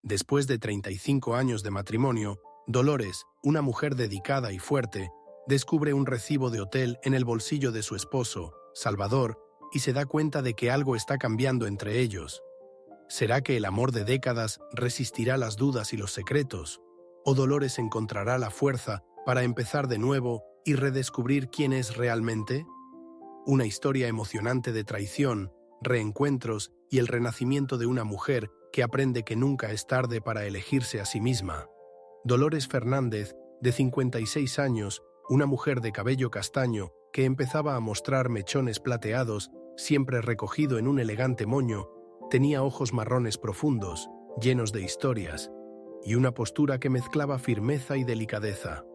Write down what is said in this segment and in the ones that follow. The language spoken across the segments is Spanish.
Después de 35 años de matrimonio, Dolores, una mujer dedicada y fuerte, descubre un recibo de hotel en el bolsillo de su esposo, Salvador, y se da cuenta de que algo está cambiando entre ellos. ¿Será que el amor de décadas resistirá las dudas y los secretos? ¿O Dolores encontrará la fuerza para empezar de nuevo y redescubrir quién es realmente? Una historia emocionante de traición, reencuentros y el renacimiento de una mujer que aprende que nunca es tarde para elegirse a sí misma. Dolores Fernández, de 56 años, una mujer de cabello castaño que empezaba a mostrar mechones plateados, siempre recogido en un elegante moño, tenía ojos marrones profundos, llenos de historias, y una postura que mezclaba firmeza y delicadeza.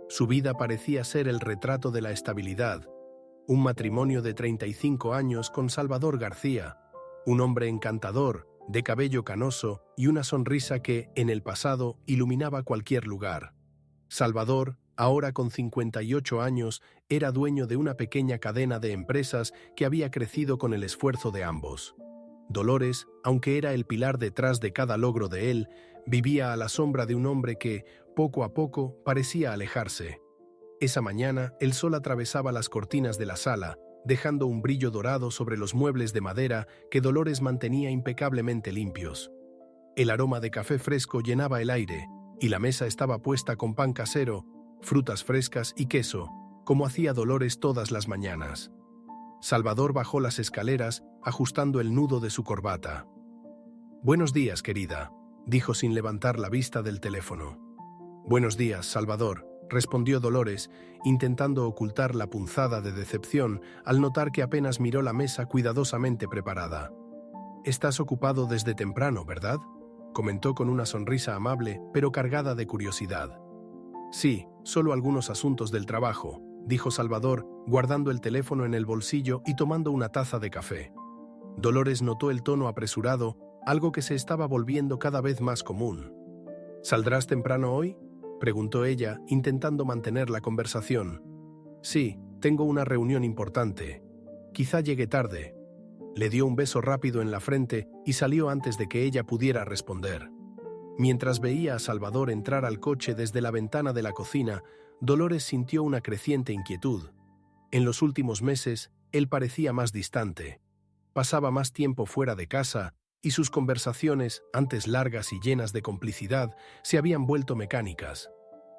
Su vida parecía ser el retrato de la estabilidad. Un matrimonio de 35 años con Salvador García, un hombre encantador, de cabello canoso y una sonrisa que, en el pasado, iluminaba cualquier lugar. Salvador, ahora con 58 años, era dueño de una pequeña cadena de empresas que había crecido con el esfuerzo de ambos. Dolores, aunque era el pilar detrás de cada logro de él, vivía a la sombra de un hombre que, poco a poco, parecía alejarse. Esa mañana, el sol atravesaba las cortinas de la sala, dejando un brillo dorado sobre los muebles de madera que Dolores mantenía impecablemente limpios. El aroma de café fresco llenaba el aire, y la mesa estaba puesta con pan casero, frutas frescas y queso, como hacía Dolores todas las mañanas. Salvador bajó las escaleras, ajustando el nudo de su corbata. «Buenos días, querida», dijo sin levantar la vista del teléfono. «Buenos días, Salvador», respondió Dolores, intentando ocultar la punzada de decepción al notar que apenas miró la mesa cuidadosamente preparada. «Estás ocupado desde temprano, ¿verdad?», comentó con una sonrisa amable, pero cargada de curiosidad. «Sí, solo algunos asuntos del trabajo», dijo Salvador, guardando el teléfono en el bolsillo y tomando una taza de café. Dolores notó el tono apresurado, algo que se estaba volviendo cada vez más común. «¿Saldrás temprano hoy?», preguntó ella, intentando mantener la conversación. «Sí, tengo una reunión importante. Quizá llegue tarde». Le dio un beso rápido en la frente y salió antes de que ella pudiera responder. Mientras veía a Salvador entrar al coche desde la ventana de la cocina, Dolores sintió una creciente inquietud. En los últimos meses, él parecía más distante. Pasaba más tiempo fuera de casa y sus conversaciones, antes largas y llenas de complicidad, se habían vuelto mecánicas.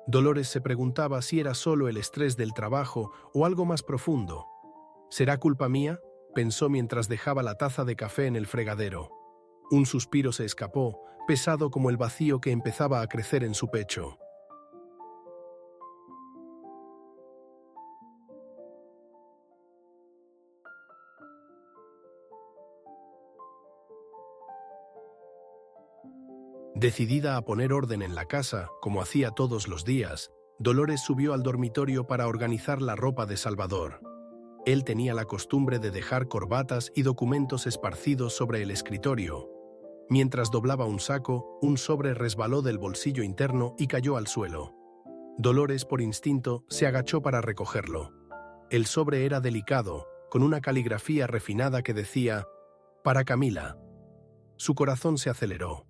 Dolores se preguntaba si era solo el estrés del trabajo o algo más profundo. «¿Será culpa mía?», pensó mientras dejaba la taza de café en el fregadero. Un suspiro se escapó, pesado como el vacío que empezaba a crecer en su pecho. Decidida a poner orden en la casa, como hacía todos los días, Dolores subió al dormitorio para organizar la ropa de Salvador. Él tenía la costumbre de dejar corbatas y documentos esparcidos sobre el escritorio. Mientras doblaba un saco, un sobre resbaló del bolsillo interno y cayó al suelo. Dolores, por instinto, se agachó para recogerlo. El sobre era delicado, con una caligrafía refinada que decía «Para Camila». Su corazón se aceleró.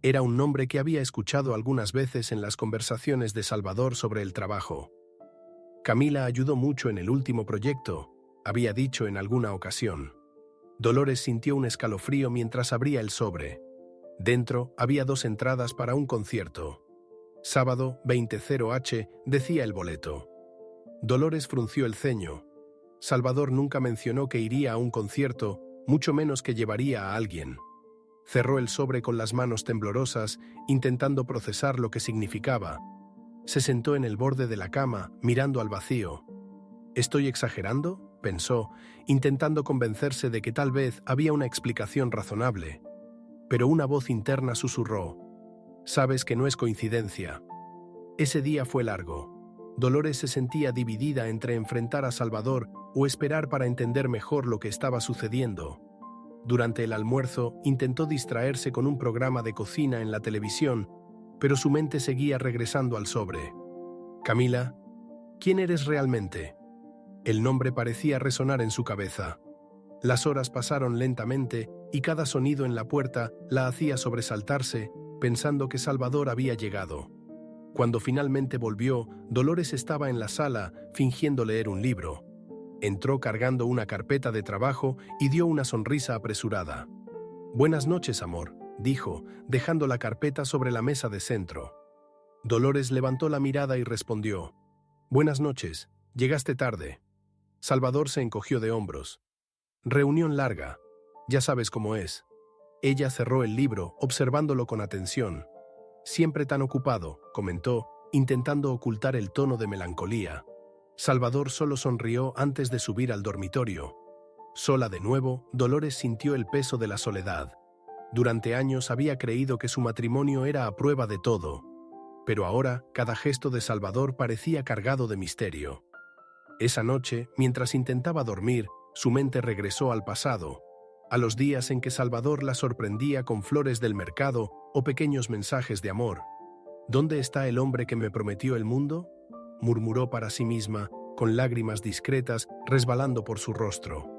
Era un nombre que había escuchado algunas veces en las conversaciones de Salvador sobre el trabajo. «Camila ayudó mucho en el último proyecto», había dicho en alguna ocasión. Dolores sintió un escalofrío mientras abría el sobre. Dentro había 2 entradas para un concierto. Sábado 20:00 decía el boleto. Dolores frunció el ceño. Salvador nunca mencionó que iría a un concierto, mucho menos que llevaría a alguien. Cerró el sobre con las manos temblorosas, intentando procesar lo que significaba. Se sentó en el borde de la cama, mirando al vacío. «¿Estoy exagerando?», pensó, intentando convencerse de que tal vez había una explicación razonable. Pero una voz interna susurró: «Sabes que no es coincidencia». Ese día fue largo. Dolores se sentía dividida entre enfrentar a Salvador o esperar para entender mejor lo que estaba sucediendo. Durante el almuerzo, intentó distraerse con un programa de cocina en la televisión, pero su mente seguía regresando al sobre. «Camila, ¿quién eres realmente?». El nombre parecía resonar en su cabeza. Las horas pasaron lentamente y cada sonido en la puerta la hacía sobresaltarse, pensando que Salvador había llegado. Cuando finalmente volvió, Dolores estaba en la sala, fingiendo leer un libro. Entró cargando una carpeta de trabajo y dio una sonrisa apresurada. «Buenas noches, amor», dijo, dejando la carpeta sobre la mesa de centro. Dolores levantó la mirada y respondió: «Buenas noches, llegaste tarde». Salvador se encogió de hombros. «Reunión larga. Ya sabes cómo es». Ella cerró el libro, observándolo con atención. «Siempre tan ocupado», comentó, intentando ocultar el tono de melancolía. Salvador solo sonrió antes de subir al dormitorio. Sola de nuevo, Dolores sintió el peso de la soledad. Durante años había creído que su matrimonio era a prueba de todo, pero ahora cada gesto de Salvador parecía cargado de misterio. Esa noche, mientras intentaba dormir, su mente regresó al pasado, a los días en que Salvador la sorprendía con flores del mercado o pequeños mensajes de amor. «¿Dónde está el hombre que me prometió el mundo?», murmuró para sí misma, con lágrimas discretas resbalando por su rostro.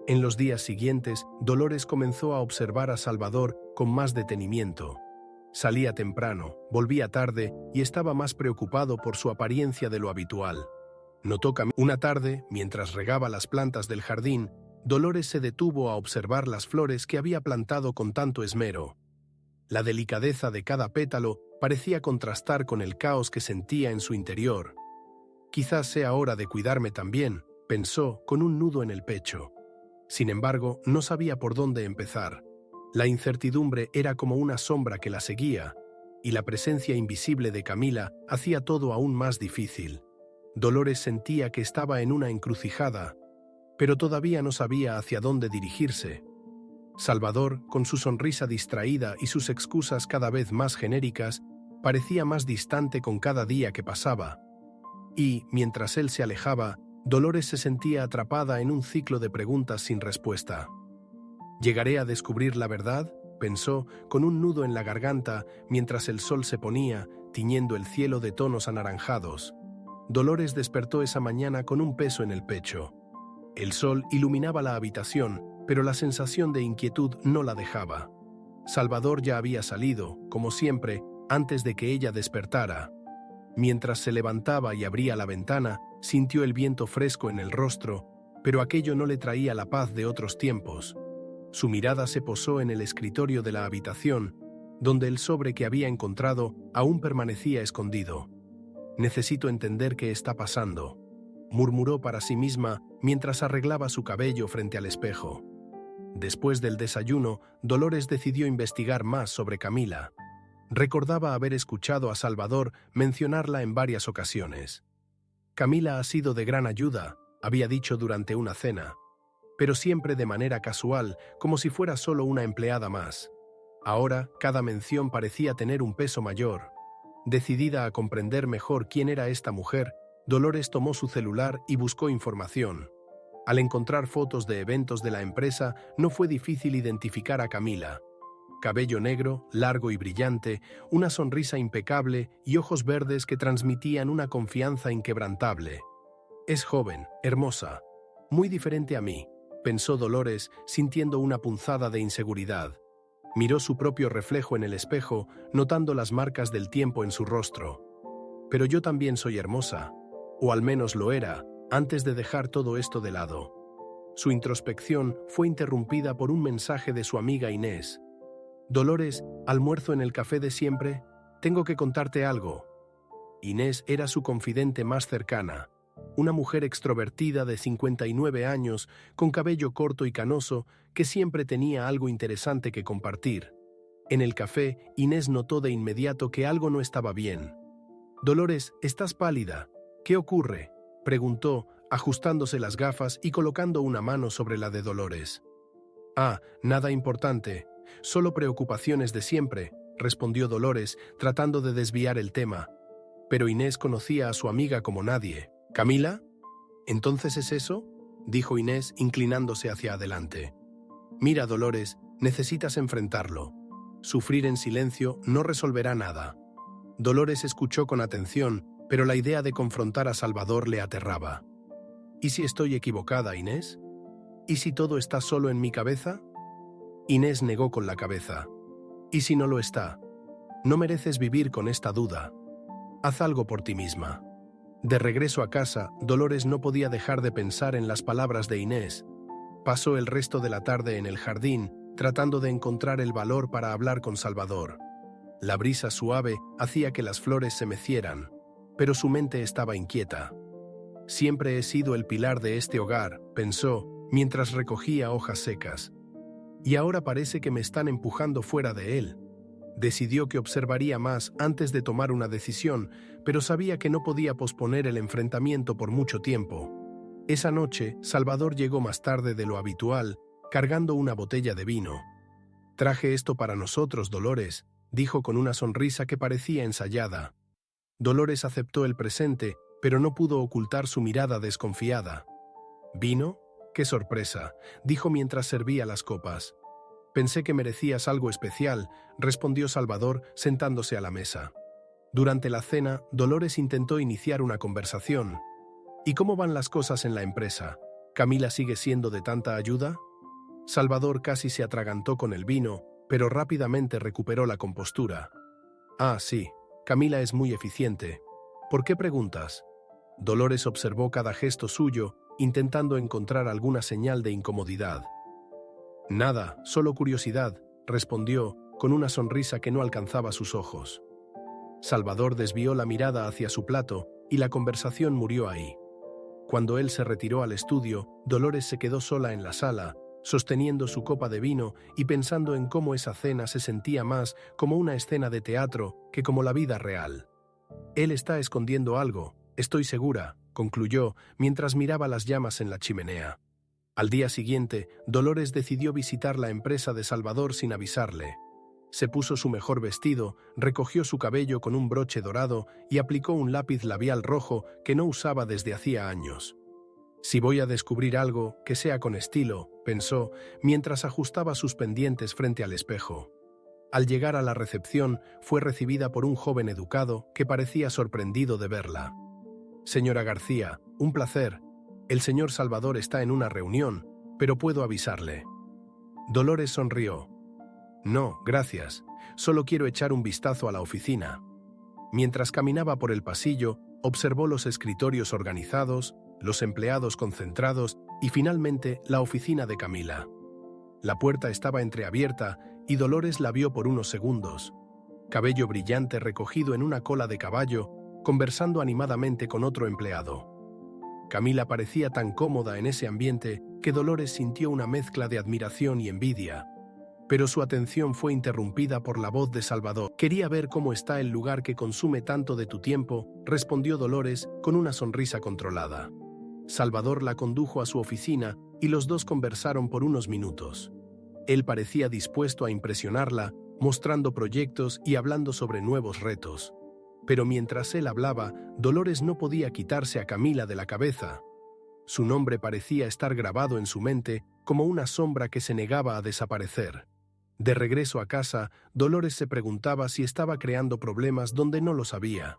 En los días siguientes, Dolores comenzó a observar a Salvador con más detenimiento. Salía temprano, volvía tarde y estaba más preocupado por su apariencia de lo habitual. Notó que una tarde, mientras regaba las plantas del jardín, Dolores se detuvo a observar las flores que había plantado con tanto esmero. La delicadeza de cada pétalo parecía contrastar con el caos que sentía en su interior. «Quizás sea hora de cuidarme también», pensó, con un nudo en el pecho. Sin embargo, no sabía por dónde empezar. La incertidumbre era como una sombra que la seguía, y la presencia invisible de Camila hacía todo aún más difícil. Dolores sentía que estaba en una encrucijada, pero todavía no sabía hacia dónde dirigirse. Salvador, con su sonrisa distraída y sus excusas cada vez más genéricas, parecía más distante con cada día que pasaba. Y, mientras él se alejaba, Dolores se sentía atrapada en un ciclo de preguntas sin respuesta. «¿Llegaré a descubrir la verdad?», pensó, con un nudo en la garganta, mientras el sol se ponía, tiñendo el cielo de tonos anaranjados. Dolores despertó esa mañana con un peso en el pecho. El sol iluminaba la habitación, pero la sensación de inquietud no la dejaba. Salvador ya había salido, como siempre, antes de que ella despertara. Mientras se levantaba y abría la ventana, sintió el viento fresco en el rostro, pero aquello no le traía la paz de otros tiempos. Su mirada se posó en el escritorio de la habitación, donde el sobre que había encontrado aún permanecía escondido. «Necesito entender qué está pasando», murmuró para sí misma mientras arreglaba su cabello frente al espejo. Después del desayuno, Dolores decidió investigar más sobre Camila. Recordaba haber escuchado a Salvador mencionarla en varias ocasiones. «Camila ha sido de gran ayuda», había dicho durante una cena, pero siempre de manera casual, como si fuera solo una empleada más. Ahora, cada mención parecía tener un peso mayor. Decidida a comprender mejor quién era esta mujer, Dolores tomó su celular y buscó información. Al encontrar fotos de eventos de la empresa, no fue difícil identificar a Camila. Cabello negro, largo y brillante, una sonrisa impecable y ojos verdes que transmitían una confianza inquebrantable. «Es joven, hermosa, muy diferente a mí», pensó Dolores, sintiendo una punzada de inseguridad. Miró su propio reflejo en el espejo, notando las marcas del tiempo en su rostro. «Pero yo también soy hermosa, o al menos lo era, antes de dejar todo esto de lado». Su introspección fue interrumpida por un mensaje de su amiga Inés. «Dolores, almuerzo en el café de siempre, tengo que contarte algo». Inés era su confidente más cercana, una mujer extrovertida de 59 años, con cabello corto y canoso, que siempre tenía algo interesante que compartir. En el café, Inés notó de inmediato que algo no estaba bien. «Dolores, estás pálida. ¿Qué ocurre?», preguntó, ajustándose las gafas y colocando una mano sobre la de Dolores. «Ah, nada importante. Solo preocupaciones de siempre», respondió Dolores, tratando de desviar el tema. Pero Inés conocía a su amiga como nadie. «¿Camila? ¿Entonces es eso?», dijo Inés, inclinándose hacia adelante. «Mira, Dolores, necesitas enfrentarlo. Sufrir en silencio no resolverá nada». Dolores escuchó con atención, pero la idea de confrontar a Salvador le aterraba. «¿Y si estoy equivocada, Inés? ¿Y si todo está solo en mi cabeza?». Inés negó con la cabeza. «¿Y si no lo está?». No mereces vivir con esta duda. Haz algo por ti misma. De regreso a casa, Dolores no podía dejar de pensar en las palabras de Inés. Pasó el resto de la tarde en el jardín, tratando de encontrar el valor para hablar con Salvador. La brisa suave hacía que las flores se mecieran, pero su mente estaba inquieta. Siempre he sido el pilar de este hogar, pensó, mientras recogía hojas secas. Y ahora parece que me están empujando fuera de él. Decidió que observaría más antes de tomar una decisión, pero sabía que no podía posponer el enfrentamiento por mucho tiempo. Esa noche, Salvador llegó más tarde de lo habitual, cargando una botella de vino. «Traje esto para nosotros, Dolores», dijo con una sonrisa que parecía ensayada. Dolores aceptó el presente, pero no pudo ocultar su mirada desconfiada. «¿Vino? ¡Qué sorpresa!», dijo mientras servía las copas. «Pensé que merecías algo especial», respondió Salvador, sentándose a la mesa. Durante la cena, Dolores intentó iniciar una conversación. «¿Y cómo van las cosas en la empresa? ¿Camila sigue siendo de tanta ayuda?». Salvador casi se atragantó con el vino, pero rápidamente recuperó la compostura. «Ah, sí, Camila es muy eficiente. ¿Por qué preguntas?». Dolores observó cada gesto suyo, intentando encontrar alguna señal de incomodidad. «Nada, solo curiosidad», respondió, con una sonrisa que no alcanzaba sus ojos. Salvador desvió la mirada hacia su plato y la conversación murió ahí. Cuando él se retiró al estudio, Dolores se quedó sola en la sala, sosteniendo su copa de vino y pensando en cómo esa cena se sentía más como una escena de teatro que como la vida real. «Él está escondiendo algo, estoy segura», concluyó mientras miraba las llamas en la chimenea. Al día siguiente, Dolores decidió visitar la empresa de Salvador sin avisarle. Se puso su mejor vestido, recogió su cabello con un broche dorado y aplicó un lápiz labial rojo que no usaba desde hacía años. «Si voy a descubrir algo, que sea con estilo», pensó, mientras ajustaba sus pendientes frente al espejo. Al llegar a la recepción, fue recibida por un joven educado que parecía sorprendido de verla. «Señora García, un placer. El señor Salvador está en una reunión, pero puedo avisarle». Dolores sonrió. «No, gracias. Solo quiero echar un vistazo a la oficina». Mientras caminaba por el pasillo, observó los escritorios organizados, los empleados concentrados y finalmente la oficina de Camila. La puerta estaba entreabierta y Dolores la vio por unos segundos. Cabello brillante recogido en una cola de caballo, conversando animadamente con otro empleado. Camila parecía tan cómoda en ese ambiente que Dolores sintió una mezcla de admiración y envidia. Pero su atención fue interrumpida por la voz de Salvador. «Quería ver cómo está el lugar que consume tanto de tu tiempo», respondió Dolores con una sonrisa controlada. Salvador la condujo a su oficina y los dos conversaron por unos minutos. Él parecía dispuesto a impresionarla, mostrando proyectos y hablando sobre nuevos retos. Pero mientras él hablaba, Dolores no podía quitarse a Camila de la cabeza. Su nombre parecía estar grabado en su mente como una sombra que se negaba a desaparecer. De regreso a casa, Dolores se preguntaba si estaba creando problemas donde no los había.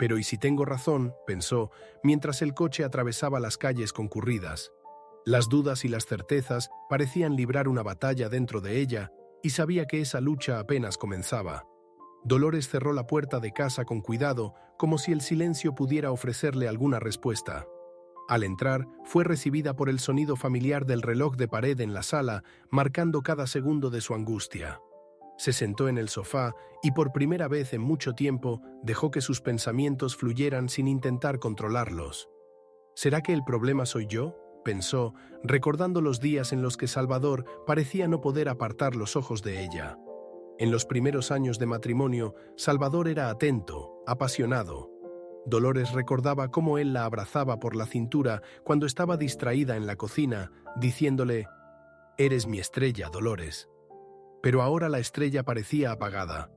«Pero ¿y si tengo razón?», pensó, mientras el coche atravesaba las calles concurridas. Las dudas y las certezas parecían librar una batalla dentro de ella, y sabía que esa lucha apenas comenzaba. Dolores cerró la puerta de casa con cuidado, como si el silencio pudiera ofrecerle alguna respuesta. Al entrar, fue recibida por el sonido familiar del reloj de pared en la sala, marcando cada segundo de su angustia. Se sentó en el sofá y por primera vez en mucho tiempo dejó que sus pensamientos fluyeran sin intentar controlarlos. «¿Será que el problema soy yo?», pensó, recordando los días en los que Salvador parecía no poder apartar los ojos de ella. En los primeros años de matrimonio, Salvador era atento, apasionado. Dolores recordaba cómo él la abrazaba por la cintura cuando estaba distraída en la cocina, diciéndole: «Eres mi estrella, Dolores». Pero ahora la estrella parecía apagada.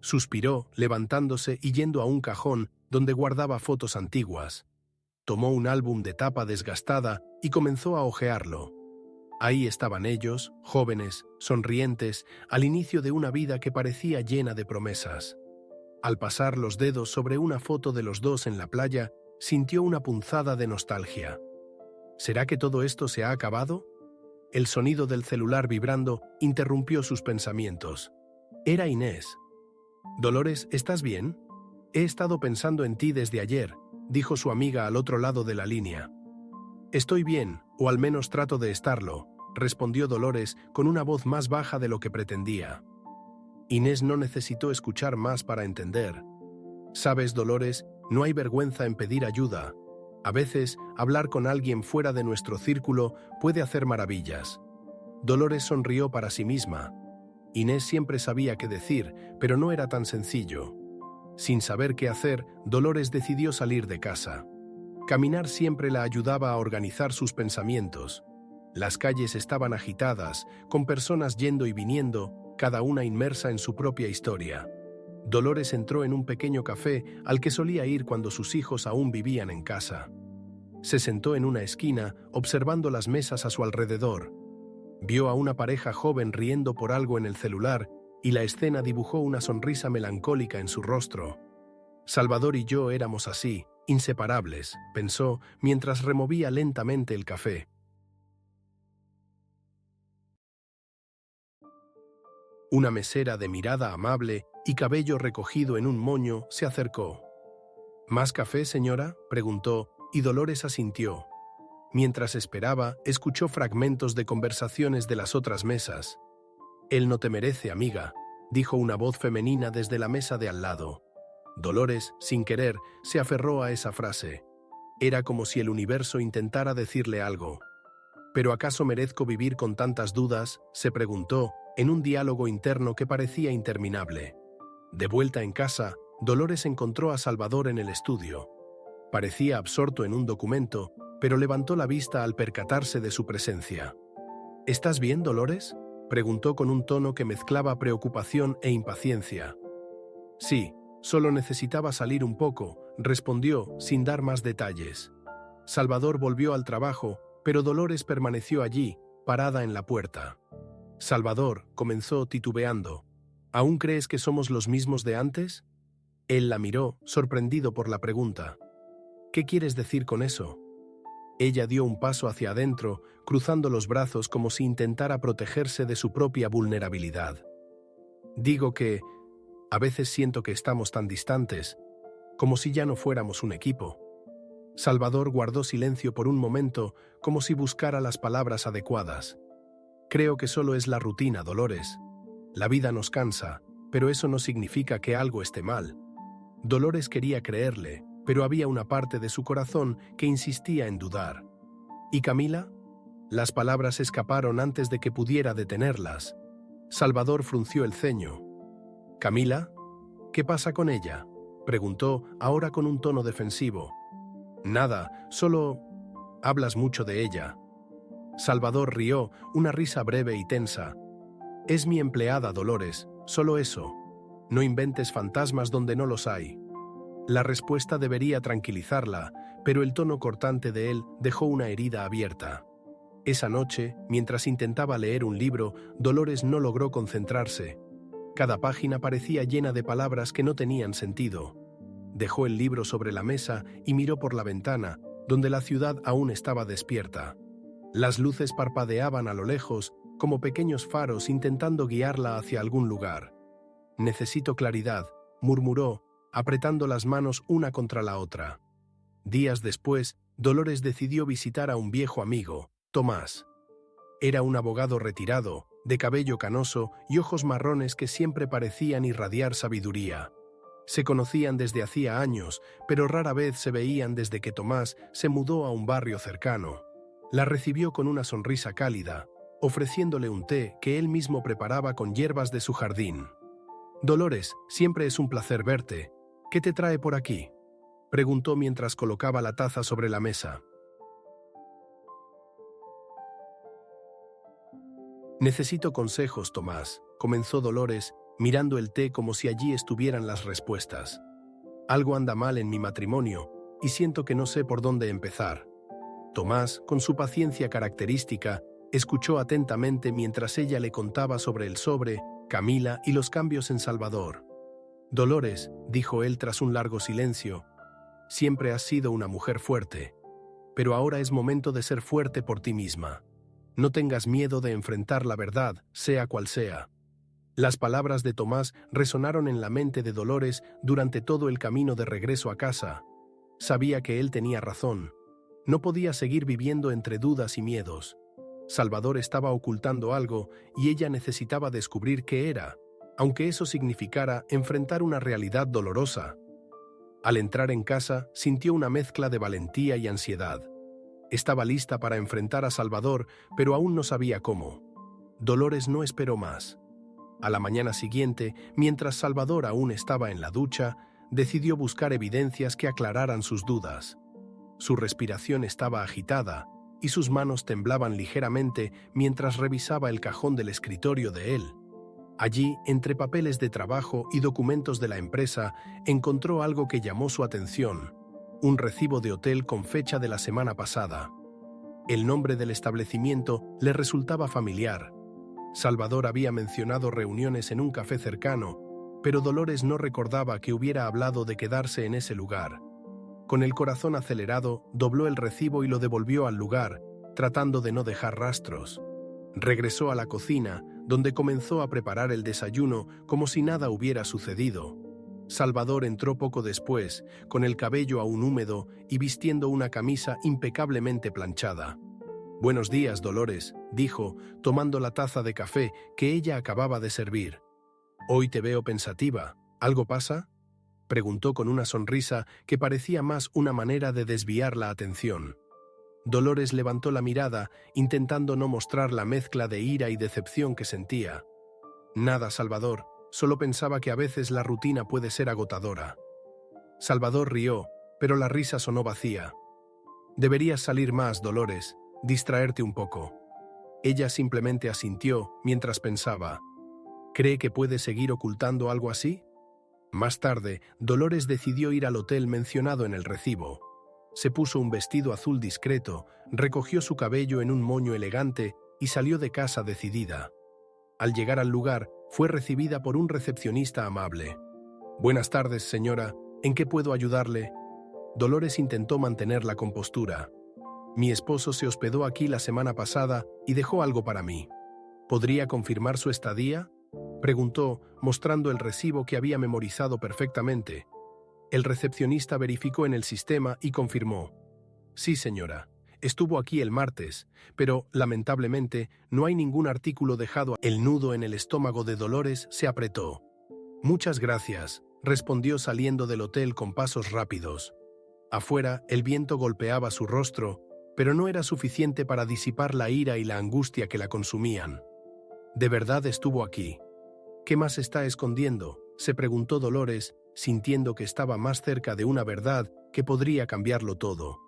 Suspiró, levantándose y yendo a un cajón donde guardaba fotos antiguas. Tomó un álbum de tapa desgastada y comenzó a hojearlo. Ahí estaban ellos, jóvenes, sonrientes, al inicio de una vida que parecía llena de promesas. Al pasar los dedos sobre una foto de los dos en la playa, sintió una punzada de nostalgia. ¿Será que todo esto se ha acabado? El sonido del celular vibrando interrumpió sus pensamientos. Era Inés. Dolores, ¿estás bien? He estado pensando en ti desde ayer, dijo su amiga al otro lado de la línea. Estoy bien, o al menos trato de estarlo, respondió Dolores con una voz más baja de lo que pretendía. Inés no necesitó escuchar más para entender. Sabes, Dolores, no hay vergüenza en pedir ayuda. A veces, hablar con alguien fuera de nuestro círculo puede hacer maravillas. Dolores sonrió para sí misma. Inés siempre sabía qué decir, pero no era tan sencillo. Sin saber qué hacer, Dolores decidió salir de casa. Caminar siempre la ayudaba a organizar sus pensamientos. Las calles estaban agitadas, con personas yendo y viniendo, cada una inmersa en su propia historia. Dolores entró en un pequeño café al que solía ir cuando sus hijos aún vivían en casa. Se sentó en una esquina, observando las mesas a su alrededor. Vio a una pareja joven riendo por algo en el celular y la escena dibujó una sonrisa melancólica en su rostro. Salvador y yo éramos así, inseparables, pensó mientras removía lentamente el café. Una mesera de mirada amable y cabello recogido en un moño se acercó. ¿Más café, señora?, preguntó, y Dolores asintió. Mientras esperaba, escuchó fragmentos de conversaciones de las otras mesas. «Él no te merece, amiga», dijo una voz femenina desde la mesa de al lado. Dolores, sin querer, se aferró a esa frase. Era como si el universo intentara decirle algo. ¿Pero acaso merezco vivir con tantas dudas?, se preguntó, en un diálogo interno que parecía interminable. De vuelta en casa, Dolores encontró a Salvador en el estudio. Parecía absorto en un documento, pero levantó la vista al percatarse de su presencia. ¿Estás bien, Dolores?, preguntó con un tono que mezclaba preocupación e impaciencia. Sí, solo necesitaba salir un poco, respondió, sin dar más detalles. Salvador volvió al trabajo, pero Dolores permaneció allí, parada en la puerta. Salvador, comenzó titubeando. ¿Aún crees que somos los mismos de antes? Él la miró, sorprendido por la pregunta. ¿Qué quieres decir con eso? Ella dio un paso hacia adentro, cruzando los brazos como si intentara protegerse de su propia vulnerabilidad. Digo que, a veces siento que estamos tan distantes, como si ya no fuéramos un equipo. Salvador guardó silencio por un momento, como si buscara las palabras adecuadas. Creo que solo es la rutina, Dolores. La vida nos cansa, pero eso no significa que algo esté mal. Dolores quería creerle, pero había una parte de su corazón que insistía en dudar. ¿Y Camila? Las palabras escaparon antes de que pudiera detenerlas. Salvador frunció el ceño. ¿Camila? ¿Qué pasa con ella?, preguntó, ahora con un tono defensivo. Nada, solo... hablas mucho de ella. Salvador rió, una risa breve y tensa. Es mi empleada, Dolores, solo eso. No inventes fantasmas donde no los hay. La respuesta debería tranquilizarla, pero el tono cortante de él dejó una herida abierta. Esa noche, mientras intentaba leer un libro, Dolores no logró concentrarse. Cada página parecía llena de palabras que no tenían sentido. Dejó el libro sobre la mesa y miró por la ventana, donde la ciudad aún estaba despierta. Las luces parpadeaban a lo lejos, como pequeños faros intentando guiarla hacia algún lugar. «Necesito claridad», murmuró, apretando las manos una contra la otra. Días después, Dolores decidió visitar a un viejo amigo, Tomás. Era un abogado retirado, de cabello canoso y ojos marrones que siempre parecían irradiar sabiduría. Se conocían desde hacía años, pero rara vez se veían desde que Tomás se mudó a un barrio cercano. La recibió con una sonrisa cálida, ofreciéndole un té que él mismo preparaba con hierbas de su jardín. «Dolores, siempre es un placer verte. ¿Qué te trae por aquí?», preguntó mientras colocaba la taza sobre la mesa. «Necesito consejos, Tomás», comenzó Dolores, mirando el té como si allí estuvieran las respuestas. «Algo anda mal en mi matrimonio, y siento que no sé por dónde empezar». Tomás, con su paciencia característica, escuchó atentamente mientras ella le contaba sobre el sobre, Camila y los cambios en Salvador. «Dolores», dijo él tras un largo silencio, «siempre has sido una mujer fuerte, pero ahora es momento de ser fuerte por ti misma. No tengas miedo de enfrentar la verdad, sea cual sea». Las palabras de Tomás resonaron en la mente de Dolores durante todo el camino de regreso a casa. Sabía que él tenía razón. No podía seguir viviendo entre dudas y miedos. Salvador estaba ocultando algo y ella necesitaba descubrir qué era, aunque eso significara enfrentar una realidad dolorosa. Al entrar en casa, sintió una mezcla de valentía y ansiedad. Estaba lista para enfrentar a Salvador, pero aún no sabía cómo. Dolores no esperó más. A la mañana siguiente, mientras Salvador aún estaba en la ducha, decidió buscar evidencias que aclararan sus dudas. Su respiración estaba agitada y sus manos temblaban ligeramente mientras revisaba el cajón del escritorio de él. Allí, entre papeles de trabajo y documentos de la empresa, encontró algo que llamó su atención: un recibo de hotel con fecha de la semana pasada. El nombre del establecimiento le resultaba familiar. Salvador había mencionado reuniones en un café cercano, pero Dolores no recordaba que hubiera hablado de quedarse en ese lugar. Con el corazón acelerado, dobló el recibo y lo devolvió al lugar, tratando de no dejar rastros. Regresó a la cocina, donde comenzó a preparar el desayuno como si nada hubiera sucedido. Salvador entró poco después, con el cabello aún húmedo y vistiendo una camisa impecablemente planchada. «Buenos días, Dolores», dijo, tomando la taza de café que ella acababa de servir. «Hoy te veo pensativa. ¿Algo pasa?», preguntó con una sonrisa que parecía más una manera de desviar la atención. Dolores levantó la mirada, intentando no mostrar la mezcla de ira y decepción que sentía. «Nada, Salvador. Solo pensaba que a veces la rutina puede ser agotadora». Salvador rió, pero la risa sonó vacía. «Deberías salir más, Dolores, distraerte un poco». Ella simplemente asintió mientras pensaba. ¿Cree que puede seguir ocultando algo así? Más tarde, Dolores decidió ir al hotel mencionado en el recibo. Se puso un vestido azul discreto, recogió su cabello en un moño elegante y salió de casa decidida. Al llegar al lugar, fue recibida por un recepcionista amable. «Buenas tardes, señora. ¿En qué puedo ayudarle?». Dolores intentó mantener la compostura. «Mi esposo se hospedó aquí la semana pasada y dejó algo para mí. ¿Podría confirmar su estadía?», preguntó, mostrando el recibo que había memorizado perfectamente. El recepcionista verificó en el sistema y confirmó. «Sí, señora. Estuvo aquí el martes, pero, lamentablemente, no hay ningún artículo dejado». El nudo en el estómago de Dolores se apretó. «Muchas gracias», respondió saliendo del hotel con pasos rápidos. Afuera, el viento golpeaba su rostro, pero no era suficiente para disipar la ira y la angustia que la consumían. «¿De verdad estuvo aquí? ¿Qué más está escondiendo?», se preguntó Dolores, sintiendo que estaba más cerca de una verdad que podría cambiarlo todo.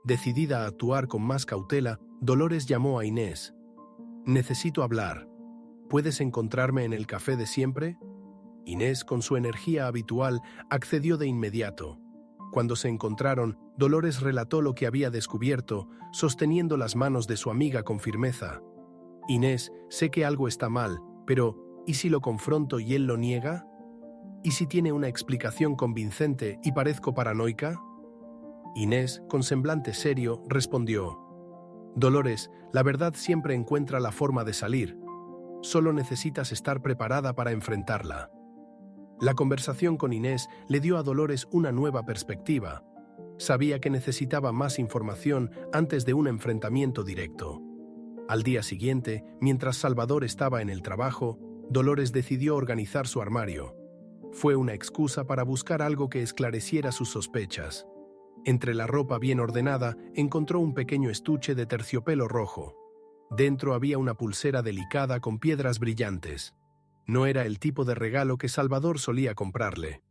Decidida a actuar con más cautela, Dolores llamó a Inés. «Necesito hablar. ¿Puedes encontrarme en el café de siempre?». Inés, con su energía habitual, accedió de inmediato. Cuando se encontraron, Dolores relató lo que había descubierto, sosteniendo las manos de su amiga con firmeza. «Inés, sé que algo está mal, pero ¿y si lo confronto y él lo niega? ¿Y si tiene una explicación convincente y parezco paranoica?». Inés, con semblante serio, respondió. «Dolores, la verdad siempre encuentra la forma de salir. Solo necesitas estar preparada para enfrentarla». La conversación con Inés le dio a Dolores una nueva perspectiva. Sabía que necesitaba más información antes de un enfrentamiento directo. Al día siguiente, mientras Salvador estaba en el trabajo, Dolores decidió organizar su armario. Fue una excusa para buscar algo que esclareciera sus sospechas. Entre la ropa bien ordenada, encontró un pequeño estuche de terciopelo rojo. Dentro había una pulsera delicada con piedras brillantes. No era el tipo de regalo que Salvador solía comprarle.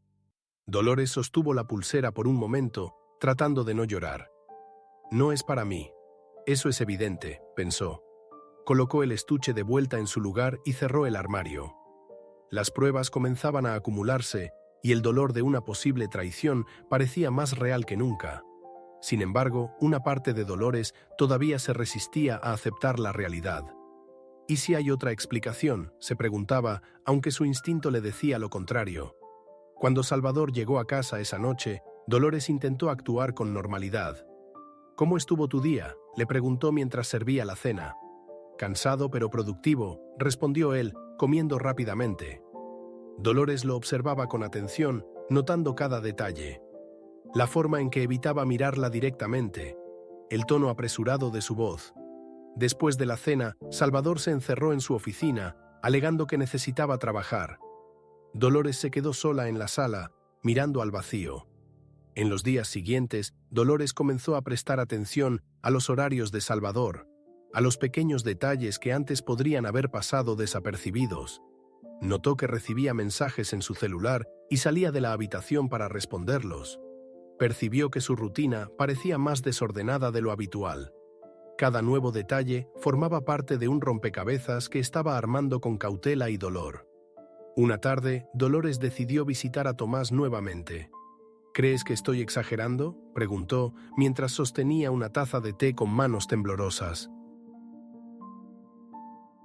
Dolores sostuvo la pulsera por un momento, tratando de no llorar. «No es para mí. Eso es evidente», pensó. Colocó el estuche de vuelta en su lugar y cerró el armario. Las pruebas comenzaban a acumularse y el dolor de una posible traición parecía más real que nunca. Sin embargo, una parte de Dolores todavía se resistía a aceptar la realidad. «¿Y si hay otra explicación?», se preguntaba, aunque su instinto le decía lo contrario. Cuando Salvador llegó a casa esa noche, Dolores intentó actuar con normalidad. «¿Cómo estuvo tu día?», le preguntó mientras servía la cena. «Cansado pero productivo», respondió él, comiendo rápidamente. Dolores lo observaba con atención, notando cada detalle. La forma en que evitaba mirarla directamente, el tono apresurado de su voz. Después de la cena, Salvador se encerró en su oficina, alegando que necesitaba trabajar. Dolores se quedó sola en la sala, mirando al vacío. En los días siguientes, Dolores comenzó a prestar atención a los horarios de Salvador, a los pequeños detalles que antes podrían haber pasado desapercibidos. Notó que recibía mensajes en su celular y salía de la habitación para responderlos. Percibió que su rutina parecía más desordenada de lo habitual. Cada nuevo detalle formaba parte de un rompecabezas que estaba armando con cautela y dolor. Una tarde, Dolores decidió visitar a Tomás nuevamente. ¿Crees que estoy exagerando?, preguntó, mientras sostenía una taza de té con manos temblorosas.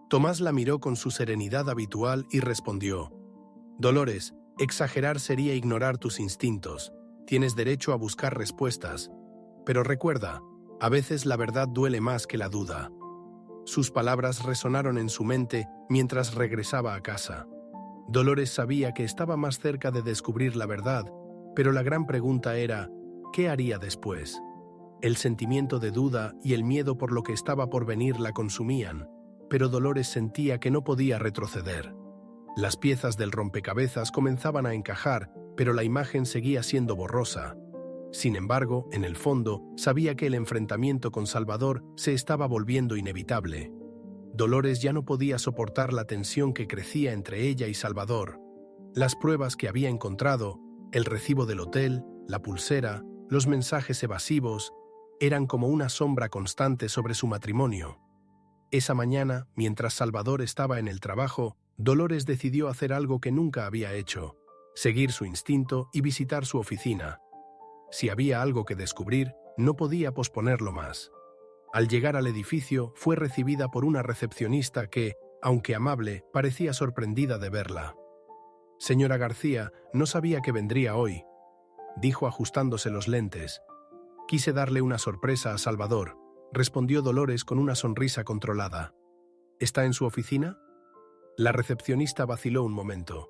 Tomás la miró con su serenidad habitual y respondió: Dolores, exagerar sería ignorar tus instintos. Tienes derecho a buscar respuestas. Pero recuerda, a veces la verdad duele más que la duda. Sus palabras resonaron en su mente mientras regresaba a casa. Dolores sabía que estaba más cerca de descubrir la verdad, pero la gran pregunta era, ¿qué haría después? El sentimiento de duda y el miedo por lo que estaba por venir la consumían, pero Dolores sentía que no podía retroceder. Las piezas del rompecabezas comenzaban a encajar, pero la imagen seguía siendo borrosa. Sin embargo, en el fondo, sabía que el enfrentamiento con Salvador se estaba volviendo inevitable. Dolores ya no podía soportar la tensión que crecía entre ella y Salvador. Las pruebas que había encontrado, el recibo del hotel, la pulsera, los mensajes evasivos, eran como una sombra constante sobre su matrimonio. Esa mañana, mientras Salvador estaba en el trabajo, Dolores decidió hacer algo que nunca había hecho: seguir su instinto y visitar su oficina. Si había algo que descubrir, no podía posponerlo más. Al llegar al edificio, fue recibida por una recepcionista que, aunque amable, parecía sorprendida de verla. «Señora García, no sabía que vendría hoy», dijo ajustándose los lentes. «Quise darle una sorpresa a Salvador», respondió Dolores con una sonrisa controlada. «¿Está en su oficina?». La recepcionista vaciló un momento.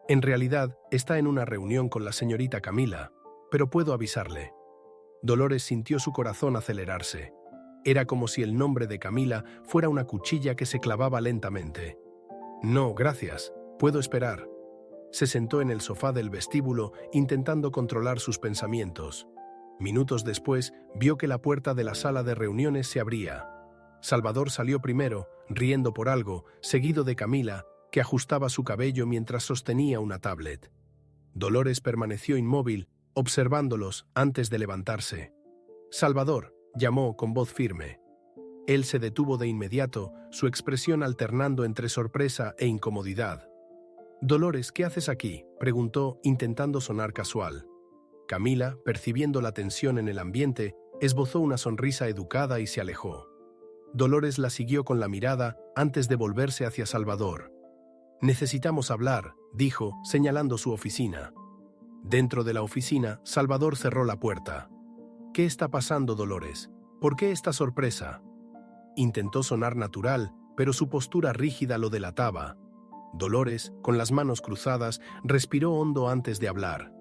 «En realidad, está en una reunión con la señorita Camila, pero puedo avisarle». Dolores sintió su corazón acelerarse. Era como si el nombre de Camila fuera una cuchilla que se clavaba lentamente. «No, gracias. Puedo esperar». Se sentó en el sofá del vestíbulo, intentando controlar sus pensamientos. Minutos después, vio que la puerta de la sala de reuniones se abría. Salvador salió primero, riendo por algo, seguido de Camila, que ajustaba su cabello mientras sostenía una tablet. Dolores permaneció inmóvil, observándolos antes de levantarse. «Salvador», llamó con voz firme. Él se detuvo de inmediato, su expresión alternando entre sorpresa e incomodidad. «Dolores, ¿qué haces aquí?», preguntó, intentando sonar casual. Camila, percibiendo la tensión en el ambiente, esbozó una sonrisa educada y se alejó. Dolores la siguió con la mirada antes de volverse hacia Salvador. «Necesitamos hablar», dijo, señalando su oficina. Dentro de la oficina, Salvador cerró la puerta. «¿Qué está pasando, Dolores? ¿Por qué esta sorpresa?». Intentó sonar natural, pero su postura rígida lo delataba. Dolores, con las manos cruzadas, respiró hondo antes de hablar.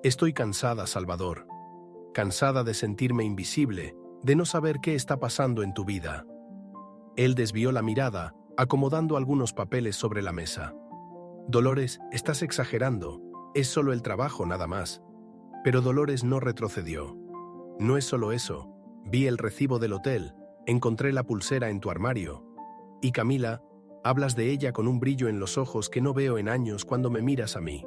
«Estoy cansada, Salvador. Cansada de sentirme invisible, de no saber qué está pasando en tu vida». Él desvió la mirada, acomodando algunos papeles sobre la mesa. «Dolores, estás exagerando. Es solo el trabajo, nada más». Pero Dolores no retrocedió. «No es solo eso. Vi el recibo del hotel. Encontré la pulsera en tu armario. Y Camila, hablas de ella con un brillo en los ojos que no veo en años cuando me miras a mí».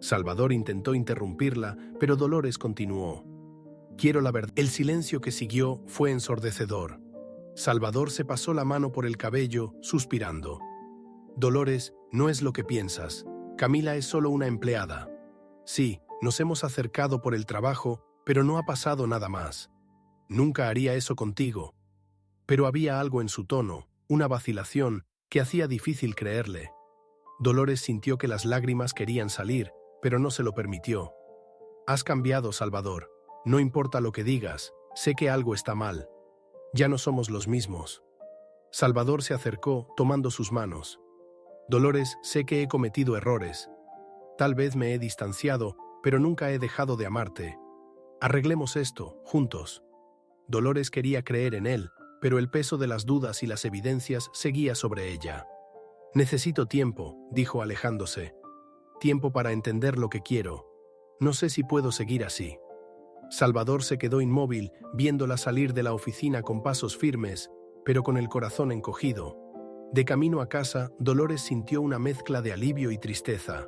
Salvador intentó interrumpirla, pero Dolores continuó. «Quiero la verdad». El silencio que siguió fue ensordecedor. Salvador se pasó la mano por el cabello, suspirando. «Dolores, no es lo que piensas. Camila es solo una empleada. Sí, nos hemos acercado por el trabajo, pero no ha pasado nada más. Nunca haría eso contigo». Pero había algo en su tono, una vacilación, que hacía difícil creerle. Dolores sintió que las lágrimas querían salir, pero no se lo permitió. «Has cambiado, Salvador. No importa lo que digas, sé que algo está mal. Ya no somos los mismos». Salvador se acercó, tomando sus manos. Dolores, sé que he cometido errores. Tal vez me he distanciado, pero nunca he dejado de amarte. Arreglemos esto, juntos. Dolores quería creer en él, pero el peso de las dudas y las evidencias seguía sobre ella. Necesito tiempo, dijo alejándose. Tiempo para entender lo que quiero. No sé si puedo seguir así. Salvador se quedó inmóvil, viéndola salir de la oficina con pasos firmes, pero con el corazón encogido. De camino a casa, Dolores sintió una mezcla de alivio y tristeza.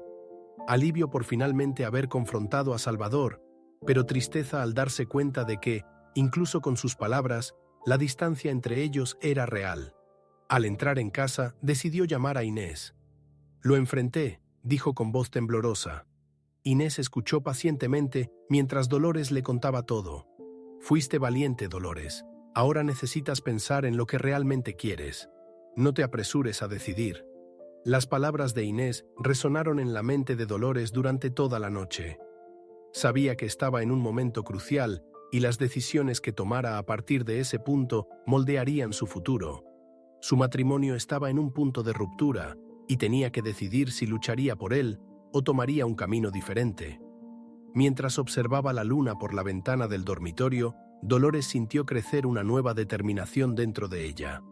Alivio por finalmente haber confrontado a Salvador, pero tristeza al darse cuenta de que, incluso con sus palabras, la distancia entre ellos era real. Al entrar en casa, decidió llamar a Inés. Lo enfrenté, dijo con voz temblorosa. Inés escuchó pacientemente mientras Dolores le contaba todo. Fuiste valiente, Dolores. Ahora necesitas pensar en lo que realmente quieres. No te apresures a decidir. Las palabras de Inés resonaron en la mente de Dolores durante toda la noche. Sabía que estaba en un momento crucial y las decisiones que tomara a partir de ese punto moldearían su futuro. Su matrimonio estaba en un punto de ruptura y tenía que decidir si lucharía por él o tomaría un camino diferente. Mientras observaba la luna por la ventana del dormitorio, Dolores sintió crecer una nueva determinación dentro de ella.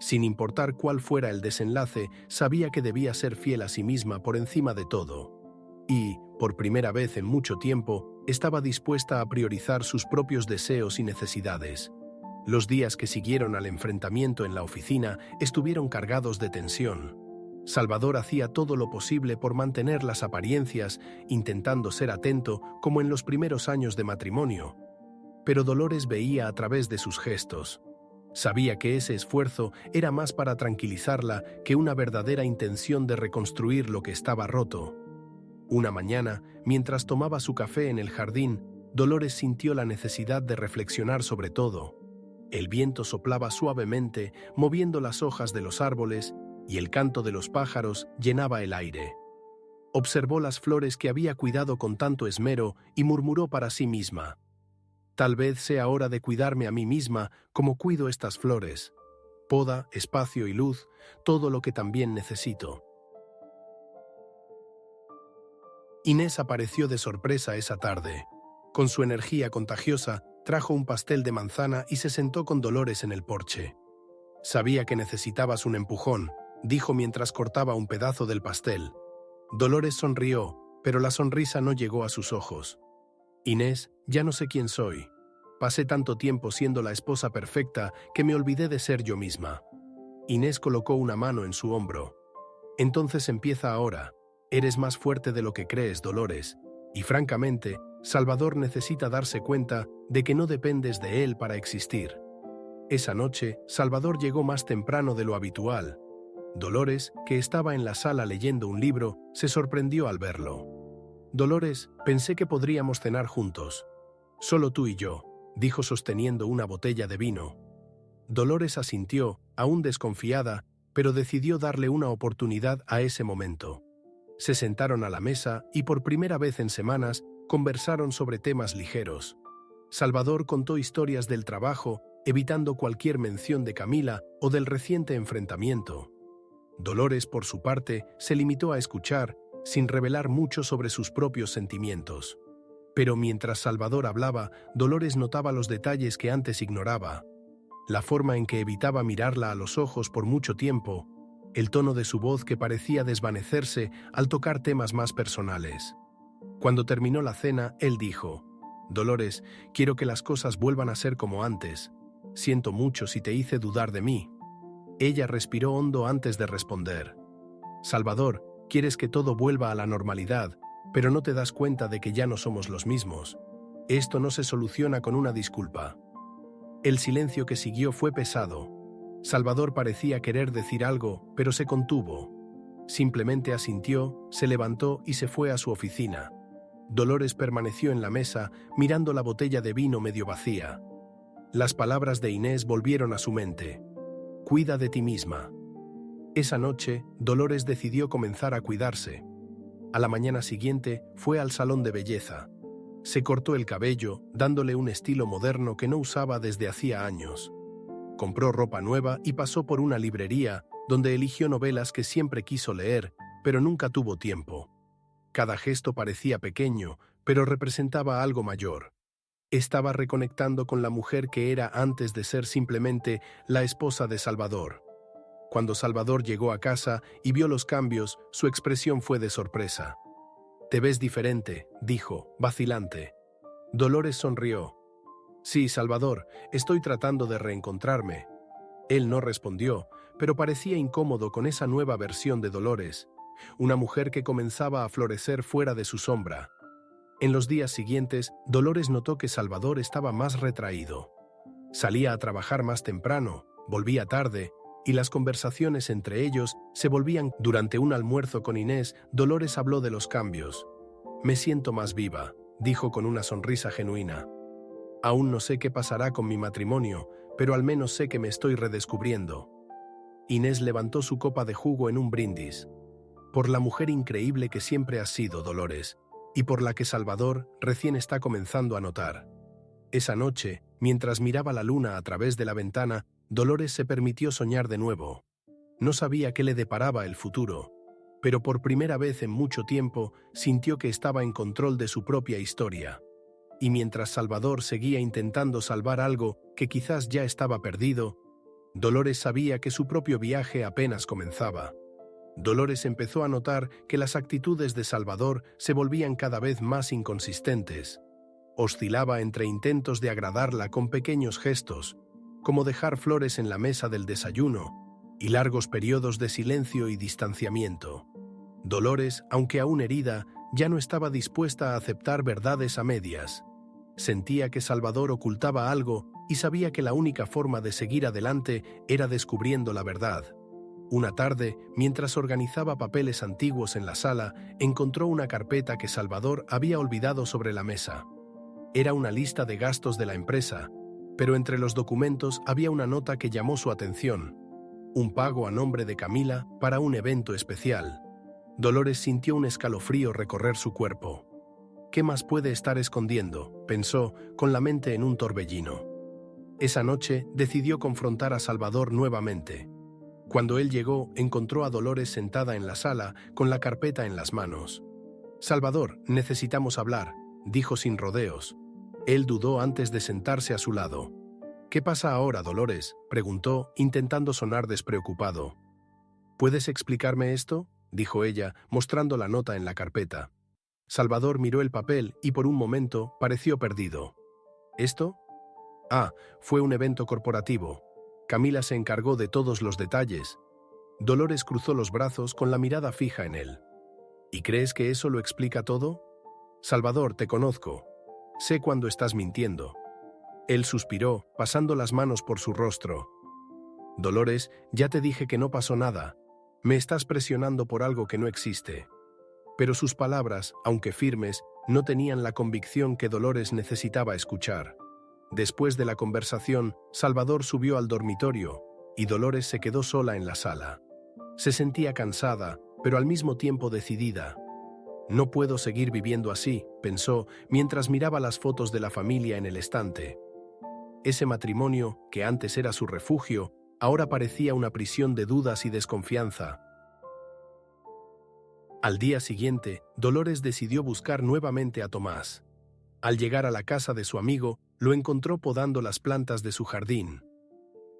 Sin importar cuál fuera el desenlace, sabía que debía ser fiel a sí misma por encima de todo. Y, por primera vez en mucho tiempo, estaba dispuesta a priorizar sus propios deseos y necesidades. Los días que siguieron al enfrentamiento en la oficina estuvieron cargados de tensión. Salvador hacía todo lo posible por mantener las apariencias, intentando ser atento como en los primeros años de matrimonio. Pero Dolores veía a través de sus gestos. Sabía que ese esfuerzo era más para tranquilizarla que una verdadera intención de reconstruir lo que estaba roto. Una mañana, mientras tomaba su café en el jardín, Dolores sintió la necesidad de reflexionar sobre todo. El viento soplaba suavemente, moviendo las hojas de los árboles, y el canto de los pájaros llenaba el aire. Observó las flores que había cuidado con tanto esmero y murmuró para sí misma: «Tal vez sea hora de cuidarme a mí misma como cuido estas flores. Poda, espacio y luz, todo lo que también necesito». Inés apareció de sorpresa esa tarde. Con su energía contagiosa, trajo un pastel de manzana y se sentó con Dolores en el porche. «Sabía que necesitabas un empujón», dijo mientras cortaba un pedazo del pastel. Dolores sonrió, pero la sonrisa no llegó a sus ojos. «Inés, ya no sé quién soy. Pasé tanto tiempo siendo la esposa perfecta que me olvidé de ser yo misma». Inés colocó una mano en su hombro. «Entonces empieza ahora. Eres más fuerte de lo que crees, Dolores. Y francamente, Salvador necesita darse cuenta de que no dependes de él para existir». Esa noche, Salvador llegó más temprano de lo habitual. Dolores, que estaba en la sala leyendo un libro, se sorprendió al verlo. «Dolores, pensé que podríamos cenar juntos. Solo tú y yo», dijo sosteniendo una botella de vino. Dolores asintió, aún desconfiada, pero decidió darle una oportunidad a ese momento. Se sentaron a la mesa y por primera vez en semanas conversaron sobre temas ligeros. Salvador contó historias del trabajo, evitando cualquier mención de Camila o del reciente enfrentamiento. Dolores, por su parte, se limitó a escuchar, sin revelar mucho sobre sus propios sentimientos. Pero mientras Salvador hablaba, Dolores notaba los detalles que antes ignoraba. La forma en que evitaba mirarla a los ojos por mucho tiempo, el tono de su voz que parecía desvanecerse al tocar temas más personales. Cuando terminó la cena, él dijo: «Dolores, quiero que las cosas vuelvan a ser como antes. Siento mucho si te hice dudar de mí». Ella respiró hondo antes de responder. «Salvador, quieres que todo vuelva a la normalidad, pero no te das cuenta de que ya no somos los mismos. Esto no se soluciona con una disculpa». El silencio que siguió fue pesado. Salvador parecía querer decir algo, pero se contuvo. Simplemente asintió, se levantó y se fue a su oficina. Dolores permaneció en la mesa, mirando la botella de vino medio vacía. Las palabras de Inés volvieron a su mente. «Cuida de ti misma». Esa noche, Dolores decidió comenzar a cuidarse. A la mañana siguiente, fue al salón de belleza. Se cortó el cabello, dándole un estilo moderno que no usaba desde hacía años. Compró ropa nueva y pasó por una librería, donde eligió novelas que siempre quiso leer, pero nunca tuvo tiempo. Cada gesto parecía pequeño, pero representaba algo mayor. Estaba reconectando con la mujer que era antes de ser simplemente la esposa de Salvador. Cuando Salvador llegó a casa y vio los cambios, su expresión fue de sorpresa. «Te ves diferente», dijo, vacilante. Dolores sonrió. «Sí, Salvador, estoy tratando de reencontrarme». Él no respondió, pero parecía incómodo con esa nueva versión de Dolores, una mujer que comenzaba a florecer fuera de su sombra. En los días siguientes, Dolores notó que Salvador estaba más retraído. Salía a trabajar más temprano, volvía tarde, y las conversaciones entre ellos se volvían. Durante un almuerzo con Inés, Dolores habló de los cambios. «Me siento más viva», dijo con una sonrisa genuina. «Aún no sé qué pasará con mi matrimonio, pero al menos sé que me estoy redescubriendo». Inés levantó su copa de jugo en un brindis. «Por la mujer increíble que siempre has sido, Dolores, y por la que Salvador recién está comenzando a notar». Esa noche, mientras miraba la luna a través de la ventana, Dolores se permitió soñar de nuevo. No sabía qué le deparaba el futuro, pero por primera vez en mucho tiempo sintió que estaba en control de su propia historia. Y mientras Salvador seguía intentando salvar algo que quizás ya estaba perdido, Dolores sabía que su propio viaje apenas comenzaba. Dolores empezó a notar que las actitudes de Salvador se volvían cada vez más inconsistentes. Oscilaba entre intentos de agradarla con pequeños gestos, como dejar flores en la mesa del desayuno, y largos periodos de silencio y distanciamiento. Dolores, aunque aún herida, ya no estaba dispuesta a aceptar verdades a medias. Sentía que Salvador ocultaba algo y sabía que la única forma de seguir adelante era descubriendo la verdad. Una tarde, mientras organizaba papeles antiguos en la sala, encontró una carpeta que Salvador había olvidado sobre la mesa. Era una lista de gastos de la empresa, pero entre los documentos había una nota que llamó su atención: un pago a nombre de Camila para un evento especial. Dolores sintió un escalofrío recorrer su cuerpo. «¿Qué más puede estar escondiendo?», pensó, con la mente en un torbellino. Esa noche decidió confrontar a Salvador nuevamente. Cuando él llegó, encontró a Dolores sentada en la sala, con la carpeta en las manos. «Salvador, necesitamos hablar», dijo sin rodeos. Él dudó antes de sentarse a su lado. «¿Qué pasa ahora, Dolores?», preguntó, intentando sonar despreocupado. «¿Puedes explicarme esto?», dijo ella, mostrando la nota en la carpeta. Salvador miró el papel y por un momento pareció perdido. ¿Esto? Ah, fue un evento corporativo. Camila se encargó de todos los detalles. Dolores cruzó los brazos con la mirada fija en él. ¿Y crees que eso lo explica todo? Salvador, te conozco. Sé cuando estás mintiendo. Él suspiró, pasando las manos por su rostro. Dolores, ya te dije que no pasó nada. Me estás presionando por algo que no existe. Pero sus palabras, aunque firmes, no tenían la convicción que Dolores necesitaba escuchar. Después de la conversación, Salvador subió al dormitorio, y Dolores se quedó sola en la sala. Se sentía cansada, pero al mismo tiempo decidida. No puedo seguir viviendo así, pensó, mientras miraba las fotos de la familia en el estante. Ese matrimonio, que antes era su refugio, ahora parecía una prisión de dudas y desconfianza. Al día siguiente, Dolores decidió buscar nuevamente a Tomás. Al llegar a la casa de su amigo, lo encontró podando las plantas de su jardín.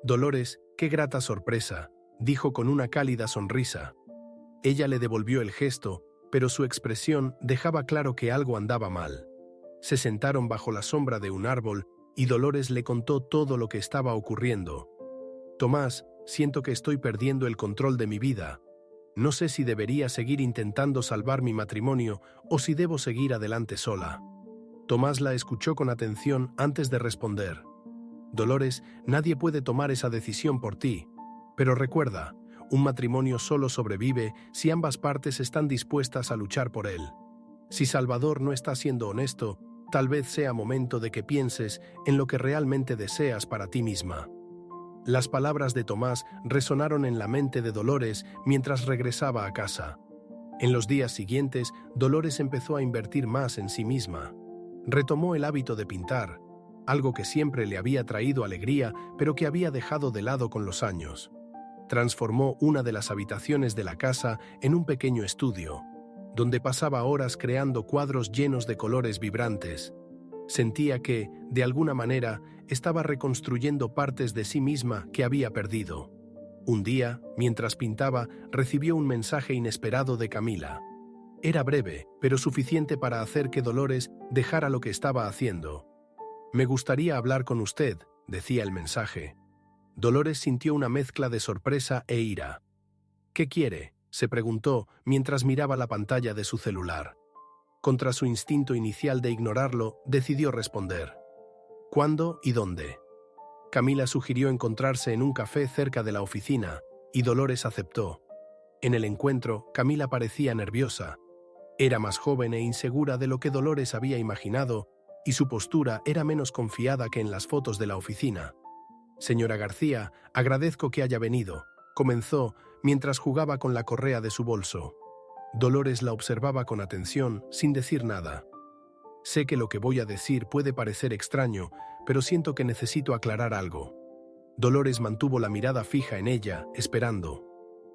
«Dolores, qué grata sorpresa», dijo con una cálida sonrisa. Ella le devolvió el gesto, pero su expresión dejaba claro que algo andaba mal. Se sentaron bajo la sombra de un árbol y Dolores le contó todo lo que estaba ocurriendo. «Tomás, siento que estoy perdiendo el control de mi vida. No sé si debería seguir intentando salvar mi matrimonio o si debo seguir adelante sola». Tomás la escuchó con atención antes de responder. «Dolores, nadie puede tomar esa decisión por ti. Pero recuerda, un matrimonio solo sobrevive si ambas partes están dispuestas a luchar por él. Si Salvador no está siendo honesto, tal vez sea momento de que pienses en lo que realmente deseas para ti misma». Las palabras de Tomás resonaron en la mente de Dolores mientras regresaba a casa. En los días siguientes, Dolores empezó a invertir más en sí misma. Retomó el hábito de pintar, algo que siempre le había traído alegría, pero que había dejado de lado con los años. transformó una de las habitaciones de la casa en un pequeño estudio, donde pasaba horas creando cuadros llenos de colores vibrantes. Sentía que, de alguna manera, estaba reconstruyendo partes de sí misma que había perdido. Un día, mientras pintaba, recibió un mensaje inesperado de Camila. Era breve, pero suficiente para hacer que Dolores dejara lo que estaba haciendo. «Me gustaría hablar con usted», decía el mensaje. Dolores sintió una mezcla de sorpresa e ira. «¿Qué quiere?», se preguntó mientras miraba la pantalla de su celular. Contra su instinto inicial de ignorarlo, decidió responder. «¿Cuándo y dónde?». Camila sugirió encontrarse en un café cerca de la oficina, y Dolores aceptó. En el encuentro, Camila parecía nerviosa. Era más joven e insegura de lo que Dolores había imaginado, y su postura era menos confiada que en las fotos de la oficina. «Señora García, agradezco que haya venido», comenzó mientras jugaba con la correa de su bolso. Dolores la observaba con atención, sin decir nada. «Sé que lo que voy a decir puede parecer extraño, pero siento que necesito aclarar algo». Dolores mantuvo la mirada fija en ella, esperando.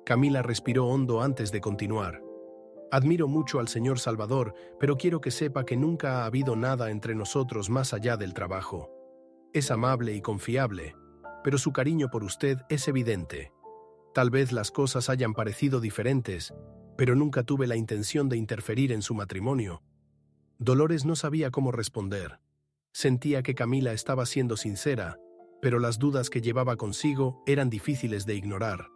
Camila respiró hondo antes de continuar. «Admiro mucho al señor Salvador, pero quiero que sepa que nunca ha habido nada entre nosotros más allá del trabajo. Es amable y confiable, pero su cariño por usted es evidente. Tal vez las cosas hayan parecido diferentes, pero nunca tuve la intención de interferir en su matrimonio». Dolores no sabía cómo responder. Sentía que Camila estaba siendo sincera, pero las dudas que llevaba consigo eran difíciles de ignorar.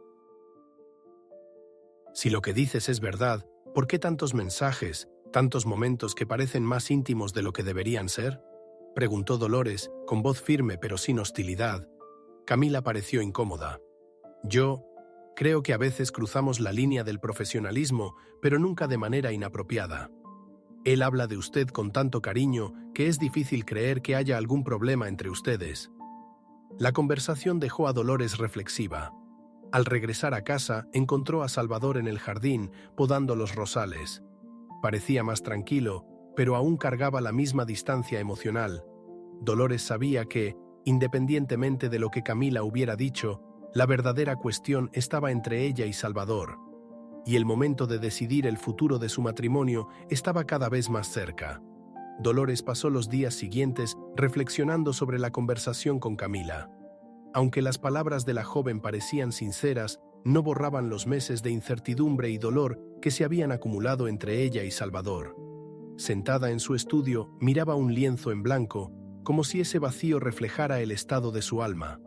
«Si lo que dices es verdad, ¿por qué tantos mensajes, tantos momentos que parecen más íntimos de lo que deberían ser?», preguntó Dolores, con voz firme pero sin hostilidad. Camila pareció incómoda. «Yo creo que a veces cruzamos la línea del profesionalismo, pero nunca de manera inapropiada. Él habla de usted con tanto cariño que es difícil creer que haya algún problema entre ustedes». La conversación dejó a Dolores reflexiva. Al regresar a casa, encontró a Salvador en el jardín, podando los rosales. Parecía más tranquilo, pero aún cargaba la misma distancia emocional. Dolores sabía que, independientemente de lo que Camila hubiera dicho, la verdadera cuestión estaba entre ella y Salvador, y el momento de decidir el futuro de su matrimonio estaba cada vez más cerca. Dolores pasó los días siguientes reflexionando sobre la conversación con Camila. Aunque las palabras de la joven parecían sinceras, no borraban los meses de incertidumbre y dolor que se habían acumulado entre ella y Salvador. Sentada en su estudio, miraba un lienzo en blanco, como si ese vacío reflejara el estado de su alma.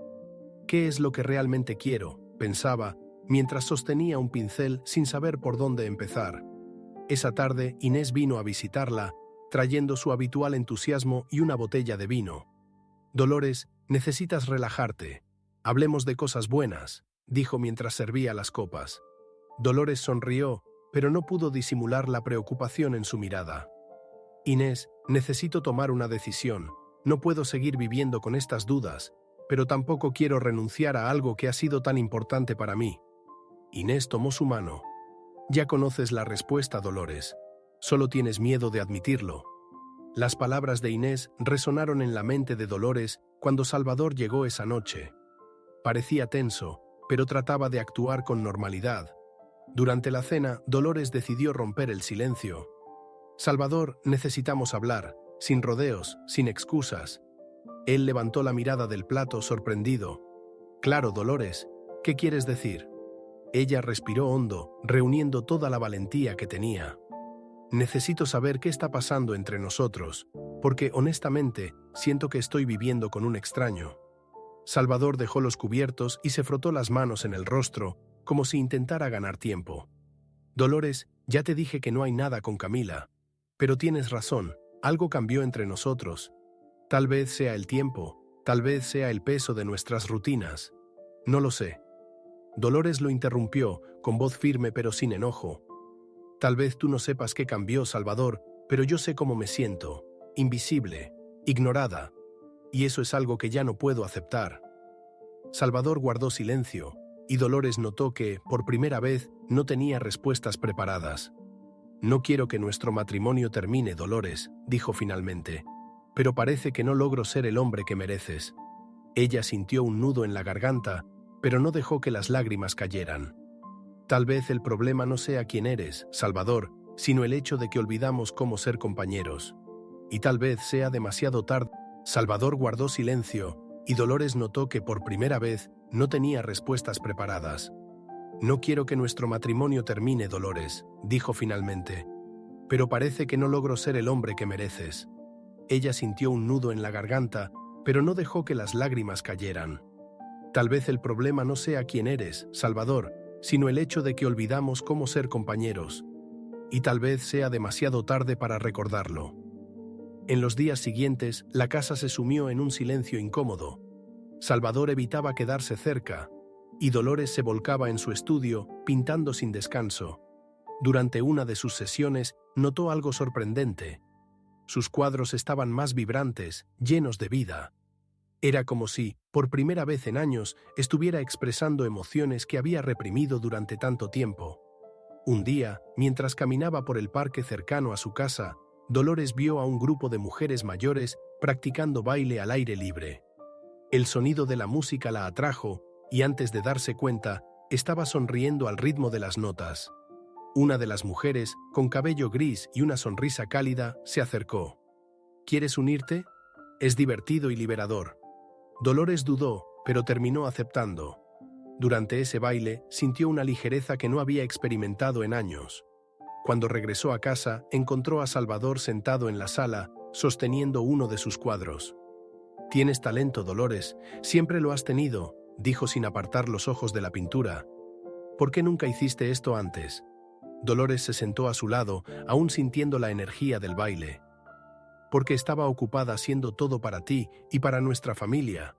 «¿Qué es lo que realmente quiero?», pensaba, mientras sostenía un pincel sin saber por dónde empezar. Esa tarde, Inés vino a visitarla, trayendo su habitual entusiasmo y una botella de vino. «Dolores, necesitas relajarte. Hablemos de cosas buenas», dijo mientras servía las copas. Dolores sonrió, pero no pudo disimular la preocupación en su mirada. «Inés, necesito tomar una decisión. No puedo seguir viviendo con estas dudas, pero tampoco quiero renunciar a algo que ha sido tan importante para mí». Inés tomó su mano. «Ya conoces la respuesta, Dolores. Solo tienes miedo de admitirlo». Las palabras de Inés resonaron en la mente de Dolores cuando Salvador llegó esa noche. Parecía tenso, pero trataba de actuar con normalidad. Durante la cena, Dolores decidió romper el silencio. «Salvador, necesitamos hablar, sin rodeos, sin excusas». Él levantó la mirada del plato, sorprendido. «Claro, Dolores, ¿qué quieres decir?». Ella respiró hondo, reuniendo toda la valentía que tenía. «Necesito saber qué está pasando entre nosotros, porque, honestamente, siento que estoy viviendo con un extraño». Salvador dejó los cubiertos y se frotó las manos en el rostro, como si intentara ganar tiempo. «Dolores, ya te dije que no hay nada con Camila. Pero tienes razón, algo cambió entre nosotros. Tal vez sea el tiempo, tal vez sea el peso de nuestras rutinas. No lo sé». Dolores lo interrumpió, con voz firme pero sin enojo. «Tal vez tú no sepas qué cambió, Salvador, pero yo sé cómo me siento, invisible, ignorada, y eso es algo que ya no puedo aceptar». Salvador guardó silencio, y Dolores notó que, por primera vez, no tenía respuestas preparadas. «No quiero que nuestro matrimonio termine, Dolores», dijo finalmente, «pero parece que no logro ser el hombre que mereces». Ella sintió un nudo en la garganta, pero no dejó que las lágrimas cayeran. Tal vez el problema no sea quién eres, Salvador, sino el hecho de que olvidamos cómo ser compañeros. Y tal vez sea demasiado tarde. Salvador guardó silencio, y Dolores notó que por primera vez no tenía respuestas preparadas. «No quiero que nuestro matrimonio termine, Dolores», dijo finalmente. «Pero parece que no logro ser el hombre que mereces». Ella sintió un nudo en la garganta, pero no dejó que las lágrimas cayeran. «Tal vez el problema no sea quién eres, Salvador, sino el hecho de que olvidamos cómo ser compañeros. Y tal vez sea demasiado tarde para recordarlo». En los días siguientes, la casa se sumió en un silencio incómodo. Salvador evitaba quedarse cerca, y Dolores se volcaba en su estudio, pintando sin descanso. Durante una de sus sesiones, notó algo sorprendente. Sus cuadros estaban más vibrantes, llenos de vida. Era como si, por primera vez en años, estuviera expresando emociones que había reprimido durante tanto tiempo. Un día, mientras caminaba por el parque cercano a su casa, Dolores vio a un grupo de mujeres mayores practicando baile al aire libre. El sonido de la música la atrajo, y antes de darse cuenta, estaba sonriendo al ritmo de las notas. Una de las mujeres, con cabello gris y una sonrisa cálida, se acercó. ¿Quieres unirte? Es divertido y liberador. Dolores dudó, pero terminó aceptando. Durante ese baile, sintió una ligereza que no había experimentado en años. Cuando regresó a casa, encontró a Salvador sentado en la sala, sosteniendo uno de sus cuadros. «Tienes talento, Dolores, siempre lo has tenido», dijo sin apartar los ojos de la pintura. «¿Por qué nunca hiciste esto antes?» Dolores se sentó a su lado, aún sintiendo la energía del baile. «Porque estaba ocupada haciendo todo para ti y para nuestra familia.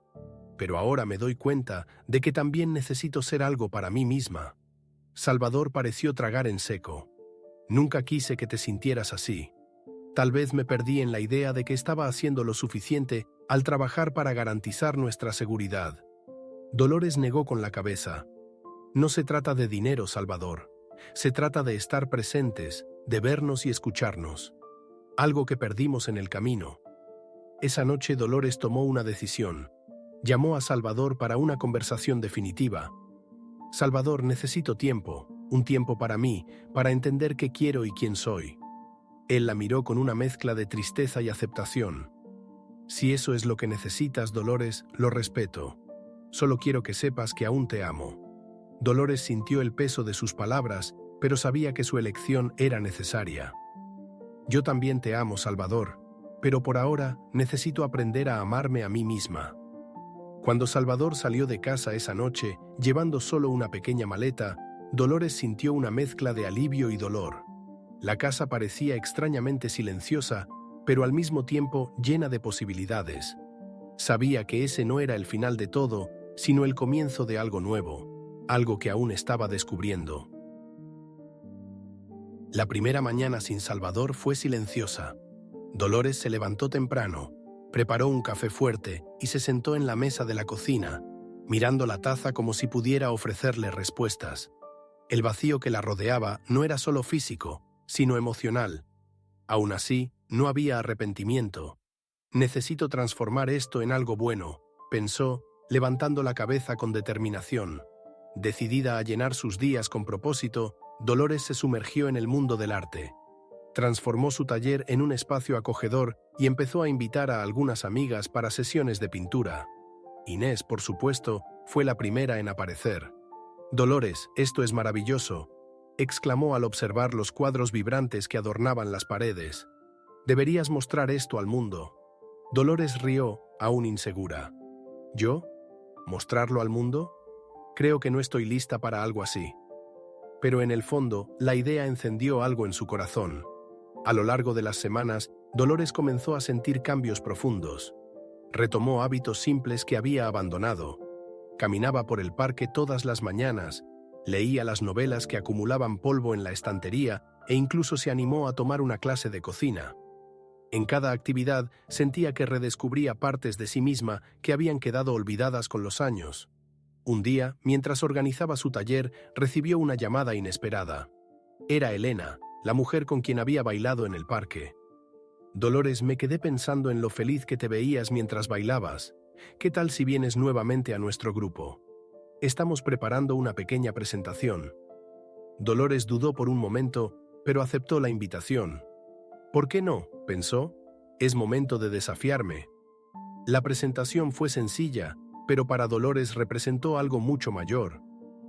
Pero ahora me doy cuenta de que también necesito ser algo para mí misma». Salvador pareció tragar en seco. «Nunca quise que te sintieras así. Tal vez me perdí en la idea de que estaba haciendo lo suficiente al trabajar para garantizar nuestra seguridad». Dolores negó con la cabeza. «No se trata de dinero, Salvador. Se trata de estar presentes, de vernos y escucharnos. Algo que perdimos en el camino». Esa noche Dolores tomó una decisión. Llamó a Salvador para una conversación definitiva. «Salvador, necesito tiempo, un tiempo para mí, para entender qué quiero y quién soy». Él la miró con una mezcla de tristeza y aceptación. «Si eso es lo que necesitas, Dolores, lo respeto. Solo quiero que sepas que aún te amo». Dolores sintió el peso de sus palabras, pero sabía que su elección era necesaria. «Yo también te amo, Salvador, pero por ahora necesito aprender a amarme a mí misma». Cuando Salvador salió de casa esa noche, llevando solo una pequeña maleta, Dolores sintió una mezcla de alivio y dolor. La casa parecía extrañamente silenciosa, pero al mismo tiempo llena de posibilidades. Sabía que ese no era el final de todo, sino el comienzo de algo nuevo, algo que aún estaba descubriendo. La primera mañana sin Salvador fue silenciosa. Dolores se levantó temprano, preparó un café fuerte y se sentó en la mesa de la cocina, mirando la taza como si pudiera ofrecerle respuestas. El vacío que la rodeaba no era solo físico, sino emocional. Aún así, no había arrepentimiento. «Necesito transformar esto en algo bueno», pensó, levantando la cabeza con determinación. Decidida a llenar sus días con propósito, Dolores se sumergió en el mundo del arte. Transformó su taller en un espacio acogedor y empezó a invitar a algunas amigas para sesiones de pintura. Inés, por supuesto, fue la primera en aparecer. «Dolores, esto es maravilloso», exclamó al observar los cuadros vibrantes que adornaban las paredes. «Deberías mostrar esto al mundo». Dolores rió, aún insegura. «¿Yo? ¿Mostrarlo al mundo? Creo que no estoy lista para algo así». Pero en el fondo, la idea encendió algo en su corazón. A lo largo de las semanas, Dolores comenzó a sentir cambios profundos. Retomó hábitos simples que había abandonado. Caminaba por el parque todas las mañanas, leía las novelas que acumulaban polvo en la estantería e incluso se animó a tomar una clase de cocina. En cada actividad sentía que redescubría partes de sí misma que habían quedado olvidadas con los años. Un día, mientras organizaba su taller, recibió una llamada inesperada. Era Elena, la mujer con quien había bailado en el parque. «Dolores, me quedé pensando en lo feliz que te veías mientras bailabas. ¿Qué tal si vienes nuevamente a nuestro grupo?» Estamos preparando una pequeña presentación. Dolores dudó por un momento, pero aceptó la invitación. ¿Por qué no?, pensó. Es momento de desafiarme. La presentación fue sencilla, pero para Dolores representó algo mucho mayor.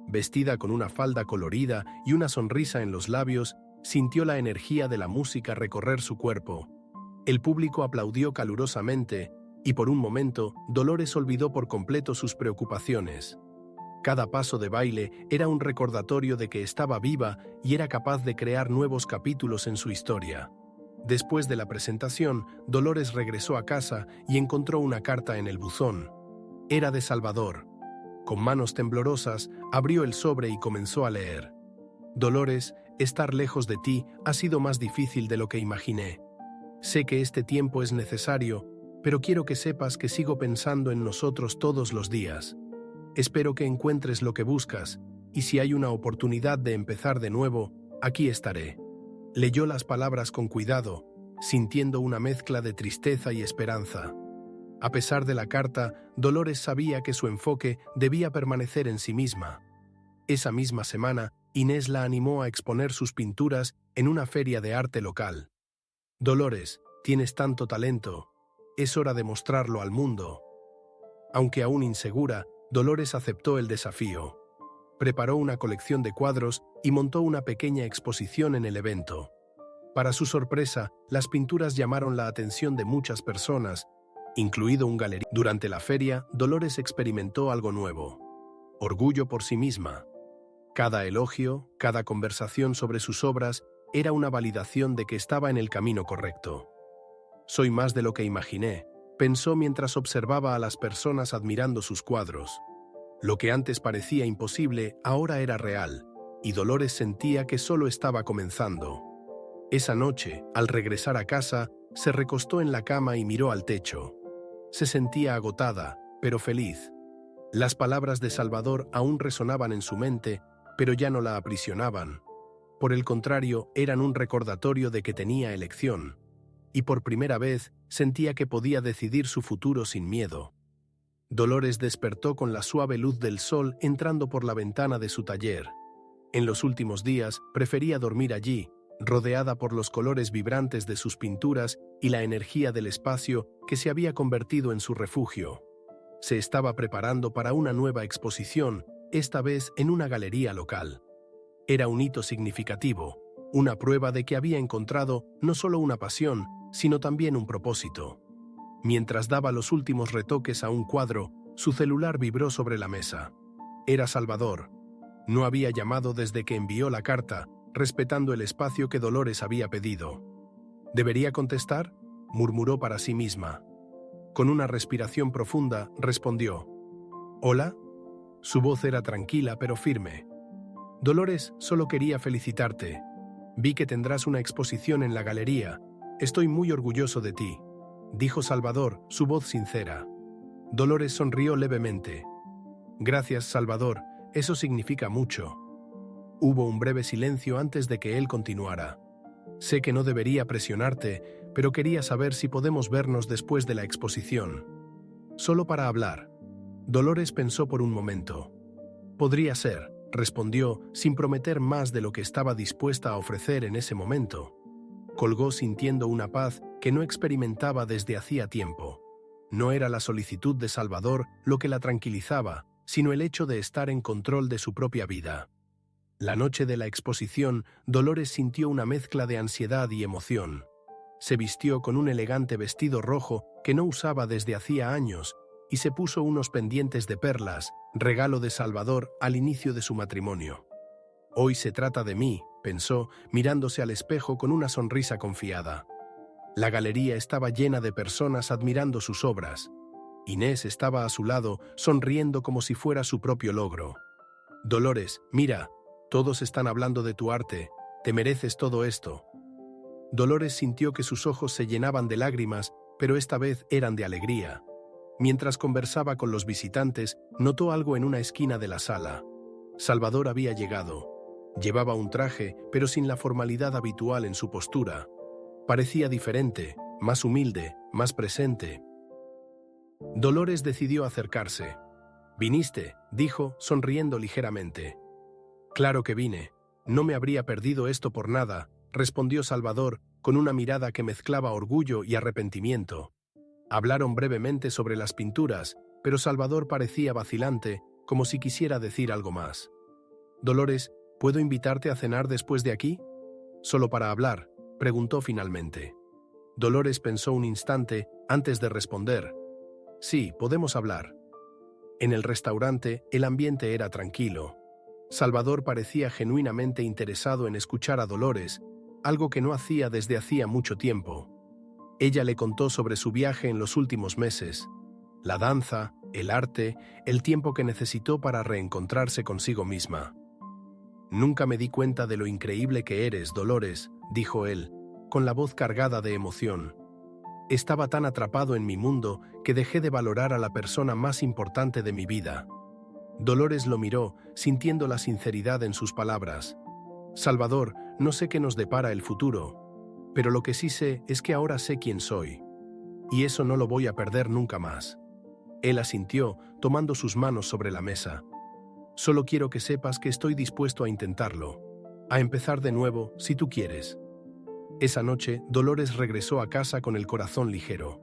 Vestida con una falda colorida y una sonrisa en los labios, sintió la energía de la música recorrer su cuerpo. El público aplaudió calurosamente, y por un momento, Dolores olvidó por completo sus preocupaciones. Cada paso de baile era un recordatorio de que estaba viva y era capaz de crear nuevos capítulos en su historia. Después de la presentación, Dolores regresó a casa y encontró una carta en el buzón. Era de Salvador. Con manos temblorosas, abrió el sobre y comenzó a leer. Dolores, estar lejos de ti ha sido más difícil de lo que imaginé. Sé que este tiempo es necesario, pero quiero que sepas que sigo pensando en nosotros todos los días. Espero que encuentres lo que buscas, y si hay una oportunidad de empezar de nuevo, aquí estaré. Leyó las palabras con cuidado, sintiendo una mezcla de tristeza y esperanza. A pesar de la carta, Dolores sabía que su enfoque debía permanecer en sí misma. Esa misma semana, Inés la animó a exponer sus pinturas en una feria de arte local. Dolores, tienes tanto talento. Es hora de mostrarlo al mundo. Aunque aún insegura, Dolores aceptó el desafío. Preparó una colección de cuadros y montó una pequeña exposición en el evento. Para su sorpresa, las pinturas llamaron la atención de muchas personas, incluido un galería. Durante la feria, Dolores experimentó algo nuevo: orgullo por sí misma. Cada elogio, cada conversación sobre sus obras era una validación de que estaba en el camino correcto. Soy más de lo que imaginé, pensó mientras observaba a las personas admirando sus cuadros. Lo que antes parecía imposible ahora era real, y Dolores sentía que solo estaba comenzando. Esa noche, al regresar a casa, se recostó en la cama y miró al techo. Se sentía agotada, pero feliz. Las palabras de Salvador aún resonaban en su mente, pero ya no la aprisionaban. Por el contrario, eran un recordatorio de que tenía elección, y por primera vez sentía que podía decidir su futuro sin miedo. Dolores despertó con la suave luz del sol entrando por la ventana de su taller. En los últimos días, prefería dormir allí, rodeada por los colores vibrantes de sus pinturas y la energía del espacio que se había convertido en su refugio. Se estaba preparando para una nueva exposición, esta vez en una galería local. Era un hito significativo, una prueba de que había encontrado no solo una pasión, sino también un propósito. Mientras daba los últimos retoques a un cuadro, su celular vibró sobre la mesa. Era Salvador. No había llamado desde que envió la carta, respetando el espacio que Dolores había pedido. ¿Debería contestar?, murmuró para sí misma. Con una respiración profunda, respondió. ¿Hola? Su voz era tranquila pero firme. Dolores, solo quería felicitarte. Vi que tendrás una exposición en la galería. Estoy muy orgulloso de ti, dijo Salvador, su voz sincera. Dolores sonrió levemente. Gracias, Salvador, eso significa mucho. Hubo un breve silencio antes de que él continuara. Sé que no debería presionarte, pero quería saber si podemos vernos después de la exposición. Solo para hablar. Dolores pensó por un momento. Podría ser, respondió, sin prometer más de lo que estaba dispuesta a ofrecer en ese momento. Colgó sintiendo una paz que no experimentaba desde hacía tiempo. No era la solicitud de Salvador lo que la tranquilizaba, sino el hecho de estar en control de su propia vida. La noche de la exposición, Dolores sintió una mezcla de ansiedad y emoción. Se vistió con un elegante vestido rojo que no usaba desde hacía años y se puso unos pendientes de perlas, regalo de Salvador al inicio de su matrimonio. Hoy se trata de mí, pensó, mirándose al espejo con una sonrisa confiada. La galería estaba llena de personas admirando sus obras. Inés estaba a su lado, sonriendo como si fuera su propio logro. Dolores, mira, todos están hablando de tu arte, te mereces todo esto. Dolores sintió que sus ojos se llenaban de lágrimas, pero esta vez eran de alegría. Mientras conversaba con los visitantes, notó algo en una esquina de la sala. Salvador había llegado. Llevaba un traje, pero sin la formalidad habitual en su postura. Parecía diferente, más humilde, más presente. Dolores decidió acercarse. «¿Viniste?», dijo, sonriendo ligeramente. «Claro que vine. No me habría perdido esto por nada», respondió Salvador, con una mirada que mezclaba orgullo y arrepentimiento. Hablaron brevemente sobre las pinturas, pero Salvador parecía vacilante, como si quisiera decir algo más. «Dolores, ¿puedo invitarte a cenar después de aquí?», «Solo para hablar», preguntó finalmente. Dolores pensó un instante antes de responder. «Sí, podemos hablar». En el restaurante, el ambiente era tranquilo. Salvador parecía genuinamente interesado en escuchar a Dolores, algo que no hacía desde hacía mucho tiempo. Ella le contó sobre su viaje en los últimos meses, la danza, el arte, el tiempo que necesitó para reencontrarse consigo misma. «Nunca me di cuenta de lo increíble que eres, Dolores», dijo él, con la voz cargada de emoción. «Estaba tan atrapado en mi mundo que dejé de valorar a la persona más importante de mi vida». Dolores lo miró, sintiendo la sinceridad en sus palabras. «Salvador, no sé qué nos depara el futuro, pero lo que sí sé es que ahora sé quién soy. Y eso no lo voy a perder nunca más». Él asintió, tomando sus manos sobre la mesa. «Solo quiero que sepas que estoy dispuesto a intentarlo, a empezar de nuevo, si tú quieres». Esa noche, Dolores regresó a casa con el corazón ligero.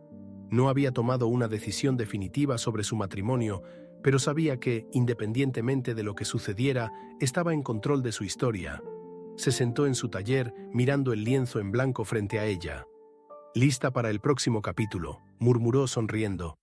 No había tomado una decisión definitiva sobre su matrimonio, pero sabía que, independientemente de lo que sucediera, estaba en control de su historia. Se sentó en su taller, mirando el lienzo en blanco frente a ella. «Lista para el próximo capítulo», murmuró sonriendo.